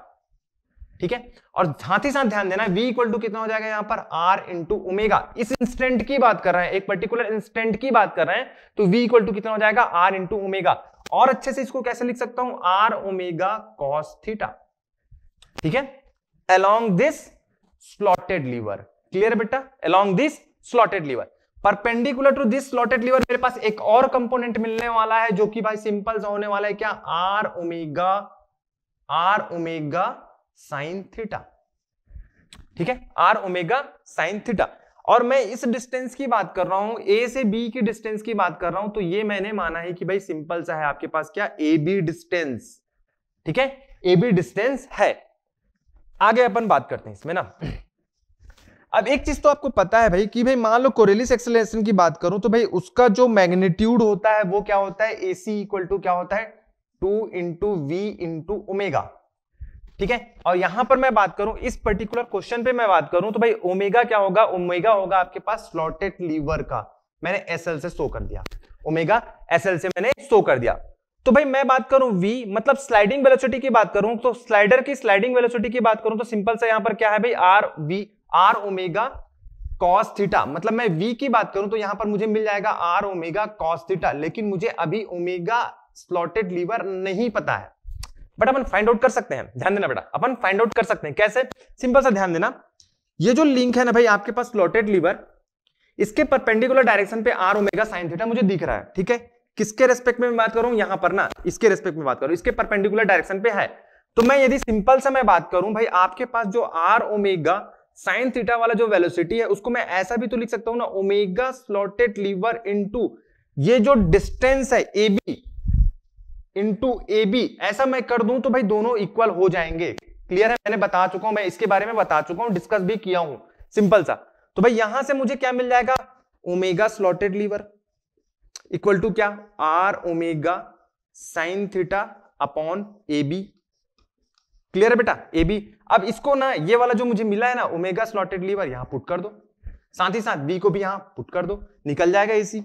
ठीक है। और साथ ही साथ ध्यान देना v इक्वल टू कितना हो जाएगा यहां पर r इंटू ओमेगा, इस इंस्टेंट की बात कर रहे हैं, एक पर्टिकुलर इंस्टेंट की बात कर रहे हैं, तो v इक्वल टू कितना हो जाएगा r इंटू ओमेगा। और अच्छे से इसको कैसे लिख सकता हूं, r ओमेगा कॉस थीटा, ठीक है, along this slotted lever। Clear बेटा, along this slotted lever, perpendicular to this slotted lever मेरे पास एक और कंपोनेंट मिलने वाला है जो कि भाई सिंपल सा होने वाला है, क्या, आर ओमेगा साइन थीटा, ठीक है, आर ओमेगा साइन थीटा। और मैं इस डिस्टेंस की बात कर रहा हूं, ए से बी की डिस्टेंस की बात कर रहा हूं, तो ये मैंने माना है कि भाई सिंपल सा है आपके पास क्या, ए बी डिस्टेंस, ठीक है, ए बी डिस्टेंस है। आगे अपन बात करते हैं इसमें ना। अब एक चीज तो आपको पता है भाई कि भाई मान लो कोरिलेस एक्सेलरेशन की बात करूं तो भाई उसका जो मैग्नीट्यूड होता है वो क्या होता है, AC इक्वल टू क्या होता है, 2 इंटू वी इंटू ओमेगा, ठीक है। और यहां पर मैं बात करूं, इस पर्टिकुलर क्वेश्चन पे मैं बात करूं तो भाई ओमेगा क्या होगा, ओमेगा होगा आपके पास स्लॉटेड लीवर का, मैंने SL से शो कर दिया, ओमेगा SL से मैंने शो कर दिया। तो भाई मैं बात करूं v मतलब स्लाइडिंग वेलोसिटी की बात करूं, तो स्लाइडर की स्लाइडिंग वेलोसिटी की बात करूं तो सिंपल सा यहां पर क्या है भाई, आर ओमेगा कॉस थीटा, मतलब मैं v की बात करूं तो यहां पर मुझे मिल जाएगा आर ओमेगा कॉस थीटा, लेकिन मुझे अभी ओमेगा स्लॉटेड लीवर नहीं पता है, बट अपन फाइंड आउट कर सकते हैं। ध्यान देना बेटा, अपन फाइंड आउट कर सकते हैं कैसे, सिंपल सा ध्यान देना, ये जो लिंक है ना भाई आपके पास स्लॉटेड लीवर, इसके परपेंडिकुलर डायरेक्शन पे आर ओमेगा साइन थीटा मुझे दिख रहा है, ठीक है, किसके रेस्पेक्ट में मैं बात करूं, यहां पर ना, इसके रेस्पेक्ट में बात करूं, इसके परपेंडिकुलर डायरेक्शन पे है। तो मैं यदि सिंपल सा मैं बात करूं भाई, आपके पास जो आर ओमेगा साइन थीटा वाला जो वेलोसिटी है उसको मैं ऐसा भी तो लिख सकता हूं ना, ओमेगा स्लॉटेड लीवर इनटू ये जो डिस्टेंस है AB इनटू AB, ऐसा मैं कर दूं तो भाई दोनों इक्वल हो जाएंगे। क्लियर है, मैंने बता चुका हूं, मैं इसके बारे में बता चुका हूं, डिस्कस भी किया हूं, सिंपल सा। तो भाई यहां से मुझे क्या मिल जाएगा, omega slotted lever equal to क्या, are omega sine theta upon AB। Clear है बेटा, AB। अब इसको ना, ये वाला जो मुझे मिला है ना ओमेगा स्लॉटेड लीवर, यहां पुट कर दो, साथ ही साथ B को भी यहां पुट कर दो, निकल जाएगा AC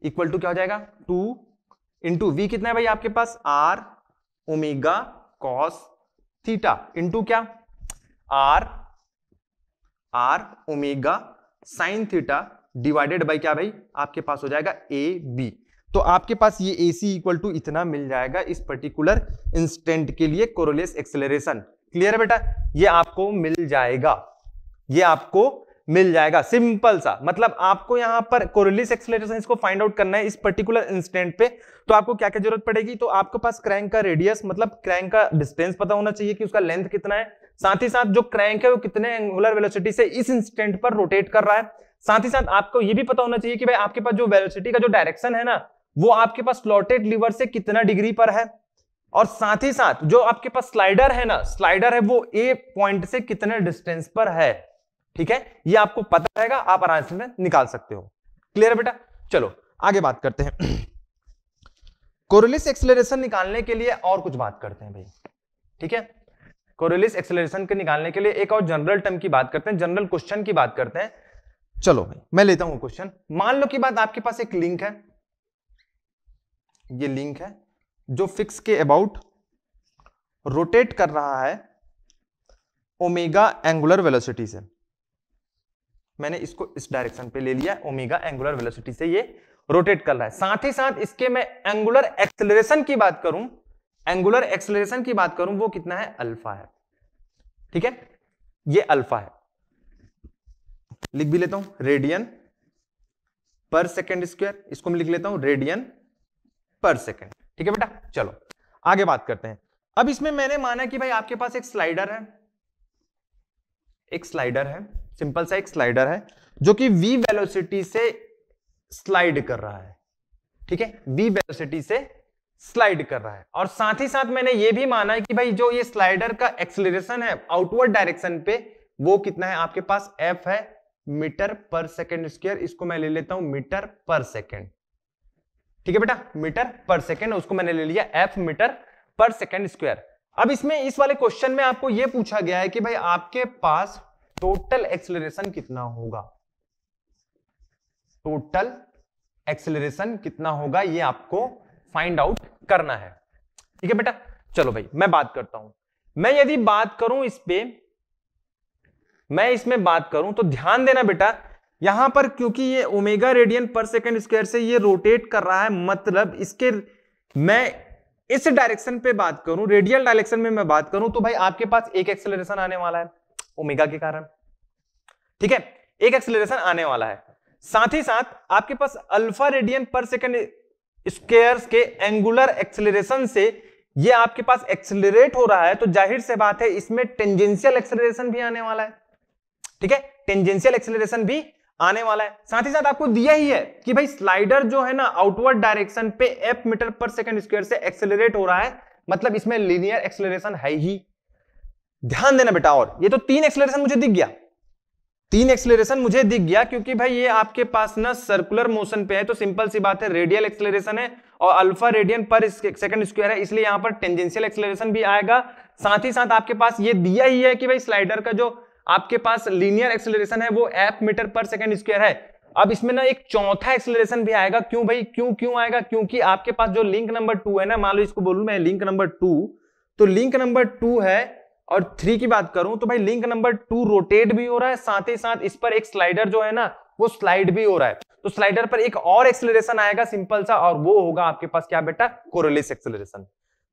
इक्वल टू क्या हो जाएगा, 2 इंटू V कितना है भाई आपके पास, r omega cos theta into क्या, are omega sine theta divided by क्या भाई आपके पास हो जाएगा AB। तो आपके पास ये AC इक्वल टू इतना मिल जाएगा इस पर्टिकुलर इंस्टेंट के लिए कोरिलेस एक्सेलरेशन। क्लियर है बेटा, ये आपको मिल जाएगा, ये आपको मिल जाएगा, सिंपल सा। मतलब आपको यहां पर कोरिलेस एक्सेलरेशन इसको फाइंड आउट करना है इस पर्टिकुलर इंस्टेंट पे, तो आपको क्या क्या जरूरत पड़ेगी, तो आपके पास क्रैंक का रेडियस मतलब क्रैंक का डिस्टेंस पता होना चाहिए कि उसका लेंथ कितना है, साथ ही साथ जो क्रैंक है वो कितने एंगुलर वेलोसिटी से इस इंस्टेंट पर रोटेट कर रहा है, साथ ही साथ आपको ये भी पता होना चाहिए कि भाई आपके पास जो वेलोसिटी का जो डायरेक्शन है ना वो आपके पास स्लॉटेड लीवर से कितना डिग्री पर है, और साथ ही साथ जो आपके पास स्लाइडर है ना, स्लाइडर है वो ए पॉइंट से कितने डिस्टेंस पर है, ठीक है, ये आपको पता रहेगा, आप आराम से निकाल सकते हो। क्लियर है बेटा, चलो आगे बात करते हैं। कोरिलेस एक्सेलरेशन निकालने के लिए और कुछ बात करते हैं भाई, ठीक है, कोरिलेस एक्सेलरेशन के निकालने के लिए एक और जनरल टर्म की बात करते हैं, जनरल क्वेश्चन की बात करते हैं। चलो भाई मैं लेता हूं क्वेश्चन। मान लो कि बात आपके पास एक लिंक है, ये लिंक है जो फिक्स के अबाउट रोटेट कर रहा है ओमेगा एंगुलर वेलोसिटी से, मैंने इसको इस डायरेक्शन पे ले लिया, ओमेगा एंगुलर वेलोसिटी से ये रोटेट कर रहा है, साथ ही साथ इसके मैं एंगुलर एक्सेलरेशन की बात करूं, एंगुलर एक्सेलरेशन की बात करूं वो कितना है, अल्फा है, ठीक है, ये अल्फा है, लिख भी लेता हूं रेडियन पर सेकेंड स्क्वायर, इसको मैं लिख लेता हूं रेडियन पर सेकेंड, ठीक है बेटा। चलो आगे बात करते हैं। अब इसमें मैंने माना कि भाई आपके पास एक स्लाइडर है, एक स्लाइडर है, सिंपल सा एक स्लाइडर है जो कि v वेलोसिटी से स्लाइड कर रहा है, ठीक है, v वेलोसिटी से स्लाइड कर रहा है, और साथ ही साथ मैंने ये भी माना है कि भाई जो ये स्लाइडर का एक्सेलरेशन है आउटवर्ड डायरेक्शन पे वो कितना है आपके पास, f है मीटर पर सेकेंड स्क्वायर, इसको मैं ले लेता हूं मीटर पर सेकेंड, ठीक है बेटा, मीटर पर सेकेंड, उसको मैंने ले लिया f metre per second square. अब इसमें इस वाले क्वेश्चन में आपको यह पूछा गया है कि भाई आपके पास टोटल एक्सेलरेशन कितना होगा, टोटल एक्सेलरेशन कितना होगा ये आपको फाइंड आउट करना है, ठीक है बेटा। चलो भाई मैं बात करता हूं, मैं यदि बात करूं इस पे, मैं इसमें बात करूं तो ध्यान देना बेटा, यहां पर क्योंकि ये omega radian per second square से ये रोटेट कर रहा है, मतलब इसके, मैं इस डायरेक्शन पे बात करूं, रेडियल डायरेक्शन में मैं बात करूं, तो भाई आपके पास एक एक्सेलरेशन आने वाला है ओमेगा के कारण, ठीक है, एक एक्सेलरेशन आने वाला है। साथ ही साथ आपके पास alpha radian per second square के एंगुलर एक्सेलरेशन से ये आपके पास एक्सेलरेट हो रहा है, तो जाहिर से बात है इसमें टेंजेंशियल एक्सेलरेशन भी आने वाला है, ठीक है, टेंजेंशियल एक्सेलरेशन भी आने वाला है। साथ ही साथ आपको दिया ही है कि भाई स्लाइडर जो है ना आउटवर्ड डायरेक्शन पे F metre per second square से एक्सेलरेट हो रहा है, मतलब इसमें लीनियर एक्सेलरेशन है ही। ध्यान देना बेटा, और ये तो तीन एक्सेलरेशन मुझे दिख गया, तीन एक्सेलरेशन मुझे दिख गया, क्योंकि भाई ये आपके पास ना सर्कुलर मोशन पे है, तो सिंपल सी बात है रेडियल एक्सेलरेशन है और alpha radian per second square है, इसलिए यहां पर टेंजेंशियल एक्सेलरेशन भी आएगा। साथ ही साथ आपके पास ये दिया ही है कि भाई स्लाइडर का जो आपके पास लीनियर एक्सेलरेशन है वो F metre per second square है। अब इसमें ना एक चौथा एक्सेलरेशन भी आएगा, क्यों भाई, क्यों आएगा, क्योंकि आपके पास जो लिंक नंबर 2 है ना, मान लो इसको बोलूं मैं लिंक नंबर 2, तो लिंक नंबर 2 है और 3 की बात करूं तो भाई लिंक नंबर 2 रोटेट भी हो रहा है, साथ ही साथ इस पर एक स्लाइडर जो है ना वो स्लाइड भी हो रहा है, तो स्लाइडर पर एक और एक्सेलरेशन आएगा सिंपल सा, और वो होगा आपके पास क्या बेटा, कोरिलेस एक्सेलरेशन।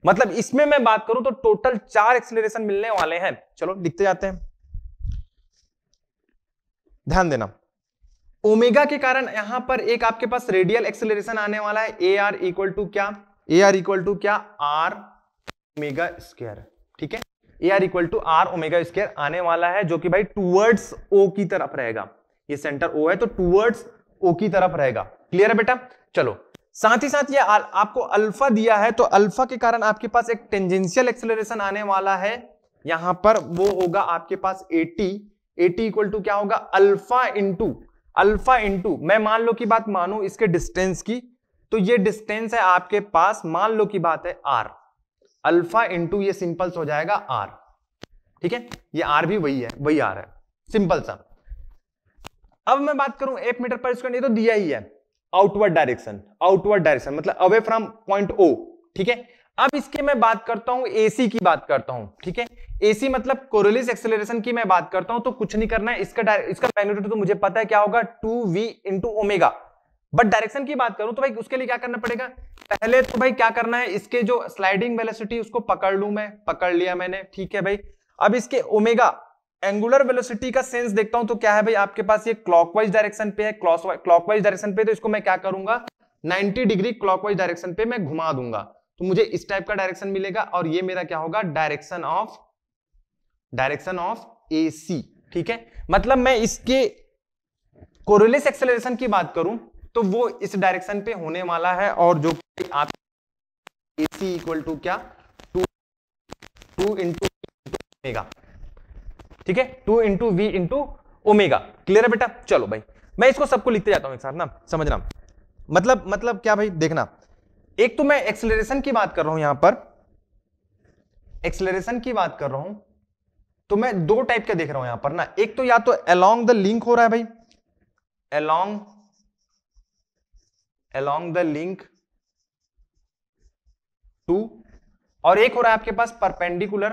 मतलब इसमें मैं बात करूं तो टोटल 4 एक्सेलरेशन मिलने वाले हैं। चलो लिखते जाते हैं, ध्यान देना, ओमेगा के कारण यहां पर एक आपके पास रेडियल एक्सेलरेशन आने वाला है, ए आर इक्वल टू क्या, ए आर इक्वल टू क्या, आर ओमेगा स्क्वायर, ठीक है, A R equal to R omega square आने वाला है, जो कि भाई टूवर्ड्स ओ की तरफ रहेगा, ये सेंटर ओ है तो टूवर्ड्स ओ की तरफ रहेगा। क्लियर है बेटा? चलो, साथ ही साथ ये आपको अल्फा दिया है, तो अल्फा के कारण आपके पास एक टेंजेंशियल एक्सेलरेशन आने वाला है यहां पर, वो होगा आपके पास 80 इक्वल टू क्या होगा, अल्फा इंटू मैं मान लो की बात मानू इसके डिस्टेंस की, तो ये डिस्टेंस है आपके पास, मान लो की बात है आर, अल्फा इंटू ये सिंपल हो जाएगा आर, ठीक है, ये आर भी वही है, वही आर है, सिंपल सा। अब मैं बात करूं एफ मीटर पर स्क्वायर, ये तो दिया ही है, आउटवर्ड डायरेक्शन मतलब अवे फ्रॉम पॉइंट ओ, ठीक है। अब इसके मैं बात करता हूं एसी की बात करता हूं, ठीक है, एसी मतलब कोरिलेस एक्सेलरेशन की मैं बात करता हूं, तो कुछ नहीं करना है, इसका मैग्नीट्यूड तो मुझे पता है क्या होगा, 2v into omega, but direction की बात करूं तो भाई उसके लिए क्या करना पड़ेगा, पहले तो भाई क्या करना है, इसके जो स्लाइडिंग वेलोसिटी उसको पकड़ लूं मैं, पकड़ लिया मैंने, ठीक है भाई। अब इसके ओमेगा एंगुलर वेलोसिटी का सेंस देखता हूं, तो क्या है भाई आपके पास ये क्लॉकवाइज डायरेक्शन पे है, क्लॉकवाइज डायरेक्शन पे, तो इसको मैं क्या करूंगा 90 डिग्री क्लॉकवाइज डायरेक्शन पे मैं घुमा दूंगा, तो मुझे इस टाइप का डायरेक्शन मिलेगा, और ये मेरा क्या होगा डायरेक्शन ऑफ एसी, ठीक है। मतलब मैं इसके कोरिलेस एक्सेलरेशन की बात करूं तो वो इस डायरेक्शन पे होने वाला है, और जो आप एसी इक्वल टू क्या 2 इंटू ओमेगा, ठीक है, 2 into V into omega. Clear है बेटा? चलो भाई मैं इसको सबको लिखते जाता हूं एक साथ ना, समझना, मतलब क्या भाई, देखना, एक तो मैं एक्सेलरेशन की बात कर रहा हूं, यहां पर एक्सेलरेशन की बात कर रहा हूं, तो मैं दो टाइप के देख रहा हूं यहां पर ना, एक तो या तो अलोंग द लिंक हो रहा है भाई, अलोंग द लिंक टू, और एक हो रहा है आपके पास perpendicular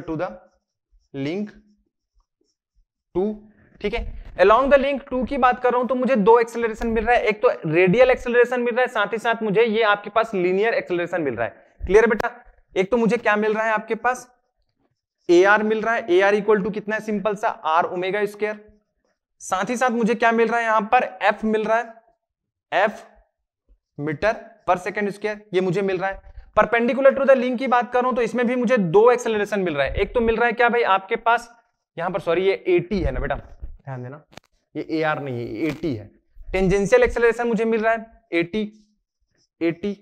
to the link two, ठीक है। अलोंग द लिंक टू की बात कर रहा हूं तो मुझे दो एक्सेलरेशन मिल रहा है, एक तो रेडियल एक्सेलरेशन मिल रहा है, साथ ही साथ मुझे ये आपके पास लीनियर एक्सेलरेशन मिल रहा है। क्लियर है बेटा? एक तो मुझे क्या मिल रहा है आपके पास ए आर मिल रहा है, ए आर इक्वल टू कितना है, सिंपल सा आर ओमेगा स्क्वायर, साथ ही साथ मुझे क्या मिल रहा है यहां पर एफ मिल रहा है, F metre per second square, ये मुझे मिल रहा है। परपेंडिकुलर टू द लिंक की बात करूं तो इसमें भी मुझे दो एक्सेलरेशन मिल रहा है, एक तो मिल रहा है क्या भाई आपके पास यहां पर, सॉरी ये 80 है ना बेटा, ध्यान देना, ये ए आर नहीं है, 80 है। टेंजेंशियल एक्सेलरेशन मुझे मिल रहा है 80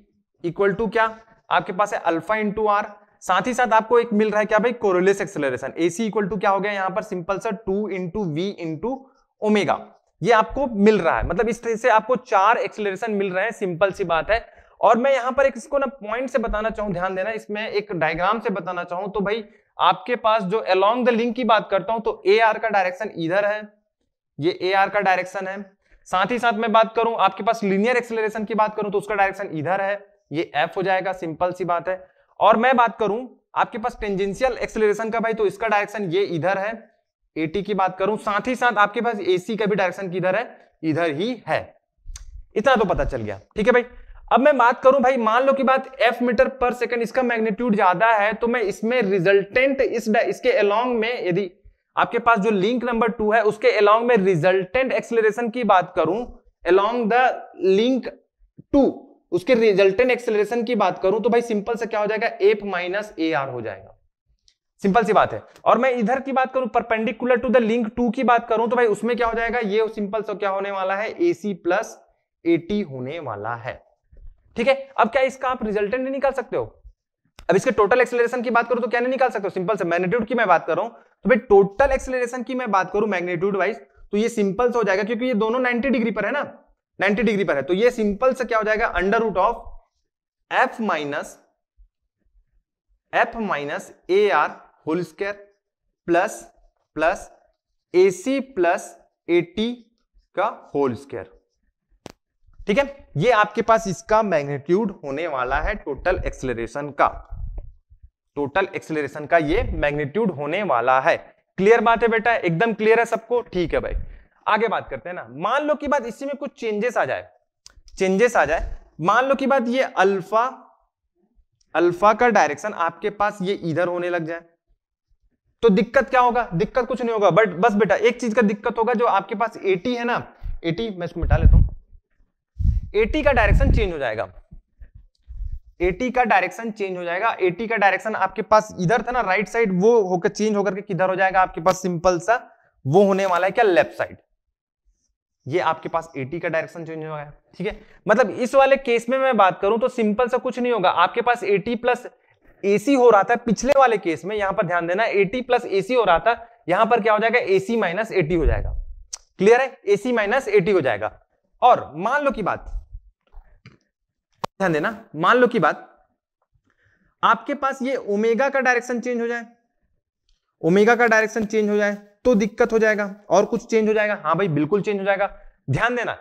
इक्वल टू क्या आपके पास है अल्फा इंटू आर, साथ ही साथ आपको एक मिल रहा है क्या भाई कोरिलेस एक्सेलरेशन, एसी इक्वल टू क्या हो गया यहां पर सिंपल सा 2 इंटू वी इंटू ओमेगा, ये आपको मिल रहा है। मतलब इस तरह से आपको 4 एक्सेलरेशन मिल रहे हैं, सिंपल सी बात है। और मैं यहां पर एक इसको ना पॉइंट से बताना चाहूं, ध्यान देना, इसमें एक डायग्राम से बताना चाहूं तो भाई आपके पास जो अलोंग द लिंक की बात करता हूं तो ए आर का डायरेक्शन इधर है, ये ए आर का डायरेक्शन है, साथ ही साथ मैं बात करूं आपके पास लीनियर एक्सेलरेशन की बात करूं तो उसका डायरेक्शन इधर है, ये एफ हो जाएगा, सिंपल सी बात है। और मैं बात करूं आपके पास टेंजेंशियल एक्सेलरेशन का भाई, तो इसका डायरेक्शन ये इधर है, एटी की बात करूं, साथ ही साथ आपके पास एसी का भी डायरेक्शन किधर है, इधर ही है। इतना तो पता चल गया, ठीक है भाई। अब मैं बात करूं भाई, मान लो कि बात f मीटर पर सेकंड, इसका मैग्नीट्यूड ज्यादा है, तो मैं इसमें रिजल्टेंट इसके अलोंग में, यदि आपके पास जो लिंक नंबर 2 है उसके अलोंग में रिजल्टेंट एक्सेलरेशन की बात करूं, अलोंग द लिंक 2 उसके रिजल्टेंट एक्सेलरेशन की बात करूं, तो भाई सिंपल से क्या हो जाएगा, एफ माइनस ए आर हो जाएगा। सिंपल सी बात है। और मैं इधर की बात करूं, परपेंडिकुलर टू द लिंक 2 की बात करूं, तो भाई उसमें क्या हो जाएगा, ये सिंपल सा क्या होने वाला है, एसी प्लस एटी होने वाला है, ठीक है। अब क्या इसका आप रिजल्टेंट नहीं निकाल सकते हो? अब इसके टोटल एक्सेलरेशन की बात करूं तो क्या नहीं निकाल सकते हो? सिंपल से मैग्नीट्यूड की मैं बात कर रहा हूं, तो भाई टोटल एक्सेलरेशन की मैं बात करूं मैग्नीट्यूड वाइज, तो ये सिंपल से हो जाएगा, क्योंकि ये दोनों 90 डिग्री पर है ना, 90 डिग्री पर है, तो ये सिंपल से क्या हो जाएगा, under root of F minus A R whole square plus AC plus AT का होल स्क्वायर, ठीक है। ये आपके पास इसका मैग्नीट्यूड होने वाला है टोटल एक्सेलरेशन का, टोटल एक्सेलरेशन का ये मैग्नीट्यूड होने वाला है। क्लियर बात है बेटा, एकदम क्लियर है सबको, ठीक है भाई। आगे बात करते हैं ना, मान लो कि बात इसी में कुछ चेंजेस आ जाए, मान लो कि बात ये अल्फा का डायरेक्शन आपके पास ये इधर होने लग जाए, तो दिक्कत क्या होगा, दिक्कत कुछ नहीं होगा, बट बस बेटा एक चीज का दिक्कत होगा, जो आपके पास 80 है ना, 80 मैं इसको मिटा लेता हूं, 80 का डायरेक्शन चेंज हो जाएगा, 80 का डायरेक्शन चेंज हो जाएगा। 80 का डायरेक्शन आपके पास इधर था ना, राइट साइड, वो होकर चेंज होकर के किधर हो जाएगा आपके पास, सिंपल सा वो होने वाला है क्या, लेफ्ट साइड। ये आपके पास 80 का डायरेक्शन चेंज हो गया, ठीक है। मतलब इस वाले केस में मैं बात करूं तो सिंपल सा कुछ नहीं होगा, आपके पास 80 प्लस एसी हो रहा था पिछले वाले केस में, यहां पर ध्यान देना 80 प्लस एसी हो रहा था, यहां पर क्या हो जाएगा, एसी माइनस 80 हो जाएगा। क्लियर है, एसी माइनस 80 हो जाएगा। और मान लो की बात, ध्यान देना, मान लो की बात आपके पास ये ओमेगा का डायरेक्शन चेंज हो जाए, ओमेगा का डायरेक्शन चेंज हो जाए तो दिक्कत हो जाएगा, और कुछ चेंज हो जाएगा, हाँ भाई बिल्कुल चेंज हो जाएगा। ध्यान देना,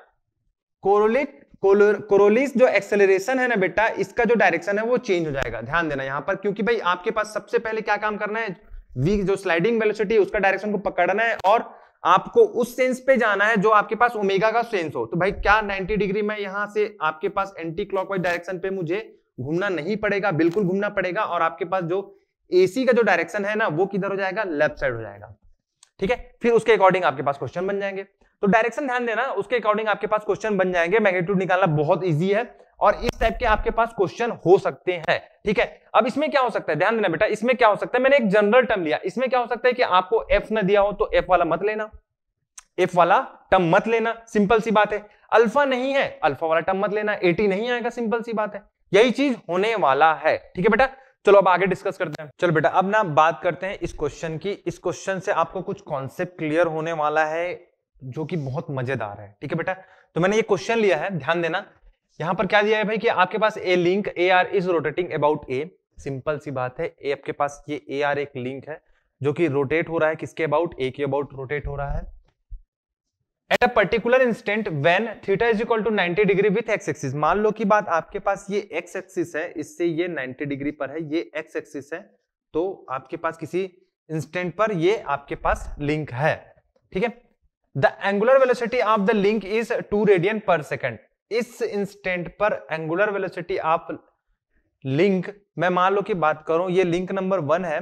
कोरोलिस जो एक्सेलरेशन है ना बेटा, इसका जो डायरेक्शन है वो चेंज हो जाएगा। ध्यान देना यहां पर, क्योंकि भाई आपके पास सबसे पहले क्या काम करना है, वी जो स्लाइडिंग वेलोसिटी उसका डायरेक्शन को पकड़ना है, और आपको उस सेंस पे जाना है जो आपके पास ओमेगा का सेंस हो। तो भाई क्या 90 डिग्री में यहां से आपके पास एंटी क्लॉकवाइज डायरेक्शन पे मुझे घूमना नहीं पड़ेगा, बिल्कुल घूमना पड़ेगा, और आपके पास जो एसी का जो डायरेक्शन है ना वो किधर हो जाएगा, लेफ्ट साइड हो जाएगा, ठीक है। फिर उसके अकॉर्डिंग आपके पास क्वेश्चन बन जाएंगे, तो डायरेक्शन ध्यान देना, उसके अकॉर्डिंग आपके पास क्वेश्चन बन जाएंगे। मैग्नीट्यूड निकालना बहुत इजी है, और इस टाइप के आपके पास क्वेश्चन हो सकते हैं, ठीक है। अब इसमें क्या हो सकता है, ध्यान देना बेटा, इसमें क्या हो सकता है, मैंने एक जनरल टर्म लिया, इसमें क्या हो सकता है कि आपको एफ न दिया हो तो एफ वाला मत लेना, एफ वाला टर्म मत लेना, सिंपल सी बात है। अल्फा नहीं है, अल्फा वाला टर्म मत लेना, 80 नहीं आएगा, सिंपल सी बात है, यही चीज होने वाला है, ठीक है बेटा। चलो अब आगे डिस्कस करते हैं। चलो बेटा अब ना बात करते हैं इस क्वेश्चन की। इस क्वेश्चन से आपको कुछ कॉन्सेप्ट क्लियर होने वाला है जो कि बहुत मजेदार है, ठीक है बेटा। तो मैंने ये क्वेश्चन लिया है, ध्यान देना, यहां पर क्या दिया है भाई कि आपके पास a link A R is rotating about A, simple सी बात है, ए आपके पास ये ए आर एक लिंक है जो कि रोटेट हो रहा है, किसके अबाउट, ए के अबाउट रोटेट हो रहा है at a particular instant when theta is equal to 90 degree with X axis. मान लो की बात आपके पास ये एक्स एक्सिस है, इससे ये 90 डिग्री पर है, ये एक्स एक्सिस है, तो आपके पास किसी इंस्टेंट पर ये आपके पास लिंक है, ठीक है। The angular velocity of the link is 2 radian पर सेकेंड। इस इंस्टेंट पर एंगुलर वेलोसिटी ऑफ लिंक, मैं मान लो की बात करूं, ये लिंक नंबर 1 है,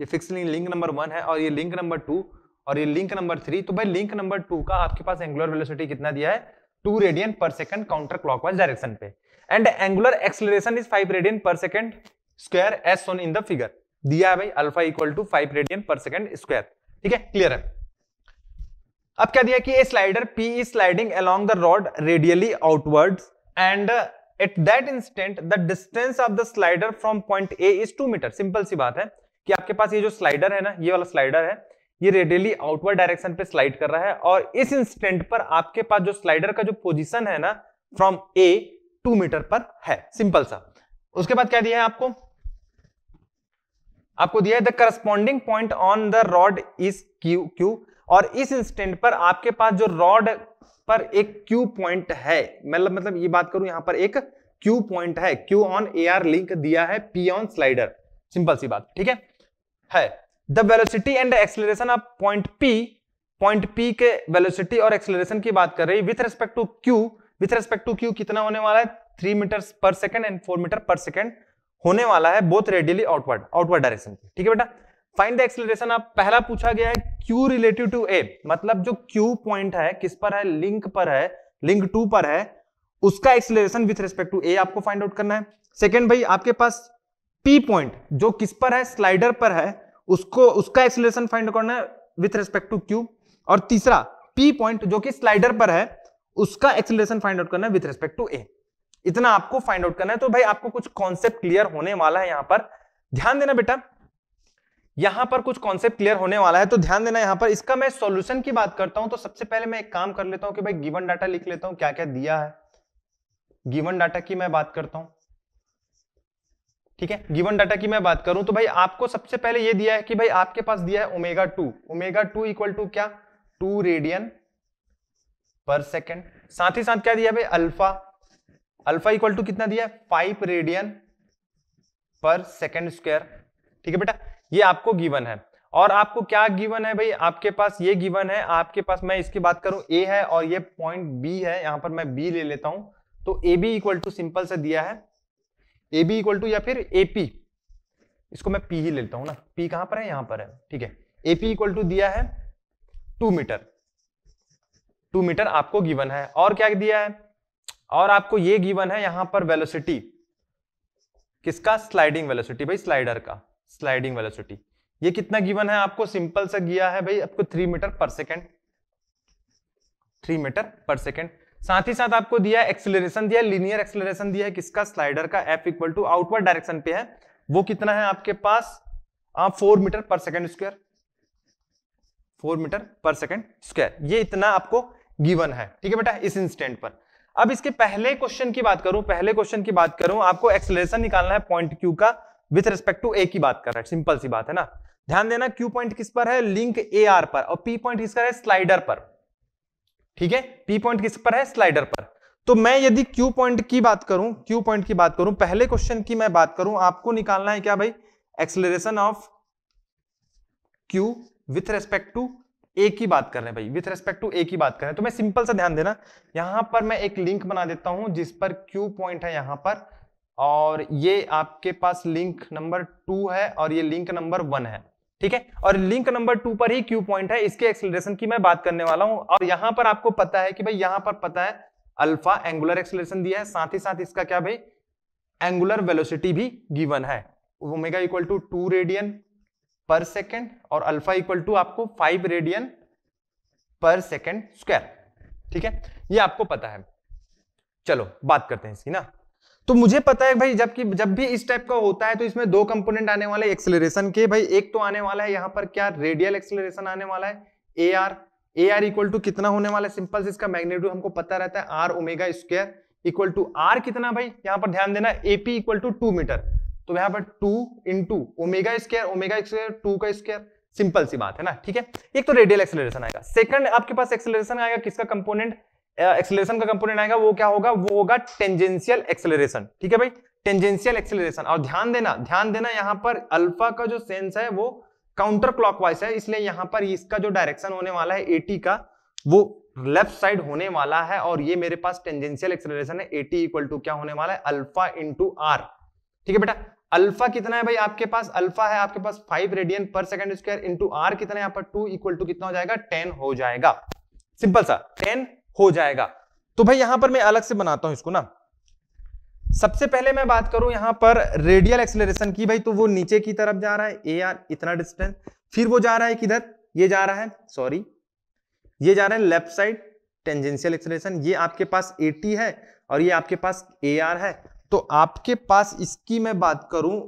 ये फिक्स लिंक नंबर 1 है, और ये लिंक नंबर 2 और ये लिंक नंबर 3। तो भाई लिंक नंबर 2 का आपके पास एंगुलर वेलोसिटी कितना दिया है, 2 radian per second counter clockwise direction पे, and angular acceleration is 5 radian per second square as shown in the figure. दिया है भाई alpha equal to 5 radian per second square, ठीक है, क्लियर है। अब क्या दिया कि a slider P is sliding along the rod radially outwards and at that instant the distance of the slider from point A is 2 metre. Simple सी बात है कि आपके पास ये जो स्लाइडर है ना, ये वाला स्लाइडर है, ये रेडियली आउटवर्ड डायरेक्शन पे स्लाइड कर रहा है, और इस इंस्टेंट पर आपके पास जो स्लाइडर का जो पोजीशन है ना फ्रॉम ए 2 मीटर पर है, सिंपल सा। उसके बाद क्या दिया है आपको दिया है the corresponding point on the rod is Q, और इस इंस्टेंट पर आपके पास जो रॉड पर एक क्यू पॉइंट है, मतलब ये बात करूं यहां पर एक Q पॉइंट है, Q ऑन AR लिंक दिया है P ऑन स्लाइडर, सिंपल सी बात, ठीक है। The velocity and acceleration of point P के वेलोसिटी और एक्सेलरेशन की बात कर रही है विथ रेस्पेक्ट टू Q कितना होने वाला है 3 metre per second and 4 metre per second होने वाला है, बोथ रेडियली आउटवर्ड डायरेक्शन पे, ठीक है बेटा। फाइंड द एक्सेलरेशन, आप पहला पूछा गया है Q रिलेटिव टू A, मतलब जो Q पॉइंट है किस पर है, लिंक पर है, लिंक 2 पर है, उसका acceleration with respect to A आपको फाइंड आउट करना है। सेकंड भाई आपके पास P पॉइंट जो किस पर है, स्लाइडर पर है, उसका एक्सेलरेशन फाइंड आउट करना है विथ रिस्पेक्ट टू Q। और तीसरा P पॉइंट जो कि स्लाइडर पर है, उसका एक्सेलरेशन फाइंड आउट करना है विथ रिस्पेक्ट टू A। इतना आपको फाइंड आउट करना है। तो भाई आपको कुछ कॉन्सेप्ट क्लियर होने वाला है, यहां पर ध्यान देना बेटा, यहां पर कुछ कॉन्सेप्ट क्लियर होने वाला है, तो ध्यान देना यहां पर। इसका मैं सॉल्यूशन की बात करता हूं तो सबसे पहले मैं एक काम कर लेता हूं कि भाई गिवन डाटा लिख लेता हूं, क्या क्या दिया है, गिवन डाटा की मैं बात करता हूं, ठीक है। गिवन डाटा की मैं बात करूं तो भाई आपको सबसे पहले ये दिया है कि भाई आपके पास दिया है ओमेगा 2 इक्वल टू क्या 2 रेडियन पर सेकेंड, साथ ही साथ क्या दिया भाई अल्फा इक्वल टू कितना दिया है 5 रेडियन पर सेकेंड स्क्वायर, ठीक है बेटा, ये आपको गिवन है। और आपको क्या गिवन है भाई, आपके पास ये गिवन है, आपके पास मैं इसकी बात करूं A है और ये पॉइंट B है, यहां पर मैं B ले लेता हूं, तो AB इक्वल टू सिंपल से दिया है AB इक्वल टू या फिर AP, इसको मैं P ही लेता हूं ना, P कहां पर है, यहां पर है, ठीक है। AP इक्वल टू दिया है 2 मीटर आपको गिवन है। और क्या दिया है, और आपको ये गिवन है यहां पर वेलोसिटी, किसका, स्लाइडिंग वेलोसिटी भाई, स्लाइडर का स्लाइडिंग वेलोसिटी, ये कितना गिवन है आपको, सिंपल सा गया है भाई आपको 3 metre per second, 3 metre per second. साथ ही साथ आपको दिया है एक्सेलरेशन, दिया है लीनियर एक्सेलरेशन दिया है किसका, स्लाइडर का, F equal to outward direction पे है, वो कितना है आपके पास 4 metre per second square, 4 metre per second square, ये इतना आपको गिवन है, ठीक है बेटा, इस इंस्टेंट पर। अब इसके पहले क्वेश्चन की बात करूं, आपको एक्सेलरेशन निकालना है पॉइंट Q का विथ रिस्पेक्ट टू A की बात कर रहा है, सिंपल सी बात है ना। ध्यान देना Q पॉइंट किस पर है, लिंक AR पर, और P पॉइंट किस पर है, स्लाइडर पर, ठीक है, P पॉइंट किस पर है, स्लाइडर पर। तो मैं यदि Q पॉइंट की बात करूं, पहले क्वेश्चन की मैं बात करूं, आपको निकालना है क्या भाई, acceleration of Q with respect to A की बात कर रहे हैं भाई, विथ रेस्पेक्ट टू A की बात कर रहे हैं। तो मैं सिंपल सा ध्यान देना, यहां पर मैं एक लिंक बना देता हूं जिस पर Q पॉइंट है यहां पर, और ये आपके पास लिंक नंबर 2 है और ये लिंक नंबर 1 है, ठीक है, और लिंक नंबर 2 पर ही Q पॉइंट है, इसके एक्सेलरेशन की मैं बात करने वाला हूं। और यहां पर आपको पता है कि भाई यहां पर पता है अल्फा एंगुलर एक्सेलरेशन दिया है, साथ ही साथ इसका क्या भाई एंगुलर वेलोसिटी भी गिवन है, ओमेगा इक्वल टू 2 रेडियन पर सेकेंड और अल्फा इक्वल टू आपको 5 रेडियन पर सेकेंड स्क्वायर, ठीक है, ये आपको पता है। चलो बात करते हैं इसकी ना। तो मुझे पता है भाई जब भी इस टाइप का होता है तो इसमें 2 कंपोनेंट आने वाले एक्सेलरेशन के भाई, एक तो आने वाला है यहां पर क्या रेडियल एक्सेलरेशन आने वाला है AR इक्वल टू कितना होने वाला है, सिंपल से इसका मैग्नीट्यूड हमको पता रहता है R omega square equal to R कितना भाई, यहां पर ध्यान देना AP इक्वल टू 2 मीटर, तो यहां पर 2 इंटू ओमेगा स्क्वायर 2 का स्क्वायर, सिंपल सी बात है ना, ठीक है। एक तो रेडियल एक्सेलरेशन आएगा, सेकंड आपके पास एक्सेलरेशन आएगा किसका कंपोनेंट, एक्सेलरेशन का कंपोनेंट आएगा, वो क्या होगा, वो होगा टेंजेंशियल एक्सेलरेशन, ठीक है भाई, टेंजेंशियल एक्सेलरेशन। और ध्यान देना यहां पर अल्फा का जो सेंस है वो काउंटर क्लॉकवाइज है, इसलिए यहां पर इसका जो डायरेक्शन होने वाला है 80 का, वो लेफ्ट साइड होने वाला है, और ये मेरे पास टेंजेंशियल एक्सेलरेशन है 80 इक्वल टू क्या होने वाला है, अल्फा इंटू R, ठीक है बेटा। अल्फा कितना है भाई आपके पास, अल्फा है आपके पास 5 radian per second square into R कितना है यहाँ पर 2 इक्वल टू कितना हो जाएगा, 10 हो जाएगा, सिंपल सा 10 हो जाएगा। तो भाई यहां पर मैं अलग से बनाता हूं इसको ना। सबसे पहले मैं बात करूं यहां पर रेडियल एक्सेलरेशन की भाई, तो वो नीचे की तरफ जा रहा है AR इतना डिस्टेंस, फिर वो जा रहा है किधर, ये जा रहा है लेफ्ट साइड टेंजेंशियल एक्सेलरेशन, ये आपके पास 80 है और ये आपके पास AR है। तो आपके पास इसकी मैं बात करूं,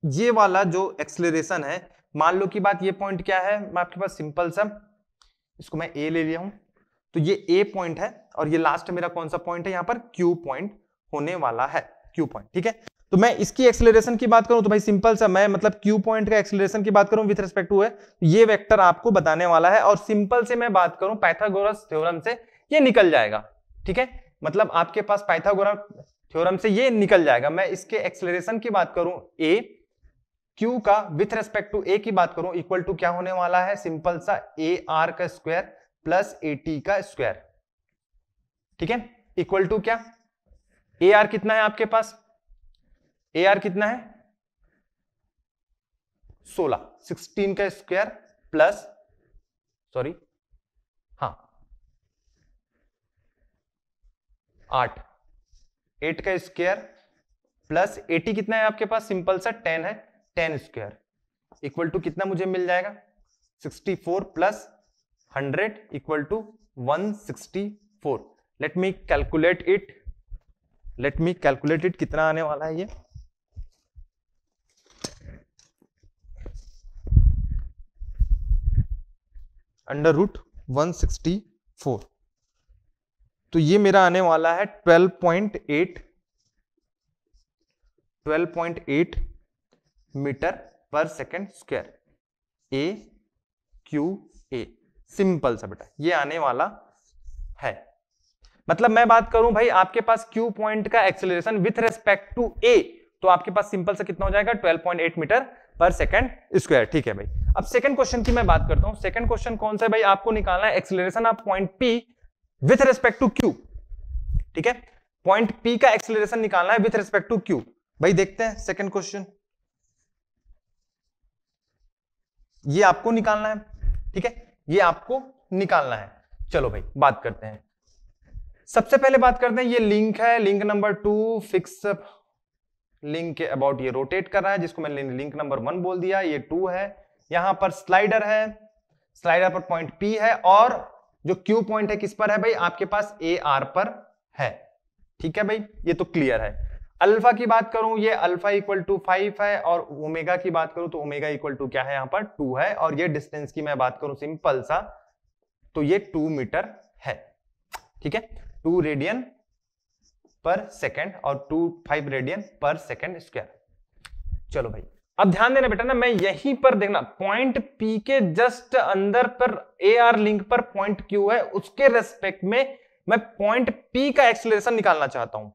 ये वाला जो एक्सेलरेशन है, मान लो की बात ये पॉइंट क्या है, मैं आपके पास सिंपल सा इसको मैं A ले लिया हूं, तो ये A पॉइंट है और ये लास्ट मेरा कौन सा पॉइंट है, यहां पर Q पॉइंट होने वाला है, Q पॉइंट, ठीक है। तो मैं इसकी एक्सेलरेशन की बात करूं तो भाई सिंपल सा मैं मतलब Q पॉइंट का एक्सेलरेशन की बात करूं विद रिस्पेक्ट टू है, ये वेक्टर आपको बताने वाला है, और सिंपल से मैं बात करूं पाइथागोरस थ्योरम से ये निकल जाएगा, ठीक है। मतलब आपके पास थ्योरम से ये निकल जाएगा। मैं इसके एक्सेलरेशन की बात करूं ए, क्यू का विथ रेस्पेक्ट टू ए की बात करूं इक्वल टू क्या होने वाला है, सिंपल सा ए आर का स्क्वायर प्लस ए टी का स्क्वायर, ठीक है, इक्वल टू क्या, ए आर कितना है आपके पास, ए आर कितना है 16 का स्क्वायर प्लस सॉरी हाँ 8 का स्क्वायर प्लस 80 कितना है आपके पास, सिंपल सा 10 है, 10 स्क्वायर इक्वल टू कितना मुझे मिल जाएगा 64 plus 100 equal to 164। Let me calculate it, कितना आने वाला है ये, अंडर रूट 164, तो ये मेरा आने वाला है 12.8 metre per second square, A Q A, simple सा बेटा ये आने वाला है। मतलब मैं बात करूं भाई आपके पास क्यू पॉइंट का एक्सेलरेशन विथ रेस्पेक्ट टू ए, तो आपके पास सिंपल सा कितना हो जाएगा 12.8 मीटर पर सेकेंड स्क्वायर, ठीक है भाई। अब सेकंड क्वेश्चन की मैं बात करता हूं। सेकंड क्वेश्चन कौन सा है भाई, आपको निकालना है acceleration of point P with respect to Q, ठीक है, पॉइंट पी का एक्सेलरेशन निकालना है विथ रेस्पेक्ट टू क्यू। भाई देखते हैं सेकंड क्वेश्चन, ये आपको निकालना है, ठीक है, ये आपको निकालना है। चलो भाई बात करते हैं। सबसे पहले बात करते हैं, ये लिंक है, लिंक नंबर 2 फिक्स लिंक के अबाउट ये रोटेट कर रहा है, जिसको मैंने लिंक नंबर 1 बोल दिया, ये 2 है। यहां पर स्लाइडर है, स्लाइडर पर पॉइंट पी है और जो क्यू पॉइंट है किस पर है भाई, आपके पास ए आर पर है, ठीक है भाई, ये तो क्लियर है। अल्फा की बात करूं, ये अल्फा इक्वल टू 5 है और ओमेगा की बात करूं तो ओमेगा इक्वल टू क्या है यहां पर 2 है, और ये डिस्टेंस की मैं बात करूं सिंपल सा तो ये 2 मीटर है, ठीक है, 2 रेडियन पर सेकेंड और 5 रेडियन पर सेकेंड स्क्वायर। चलो भाई अब ध्यान देना बेटा ना, मैं यहीं पर देखना पॉइंट पी के जस्ट अंदर पर ए आर लिंक पर पॉइंट क्यू है, उसके रेस्पेक्ट में मैं पॉइंट पी का एक्सेलरेशन निकालना चाहता हूं।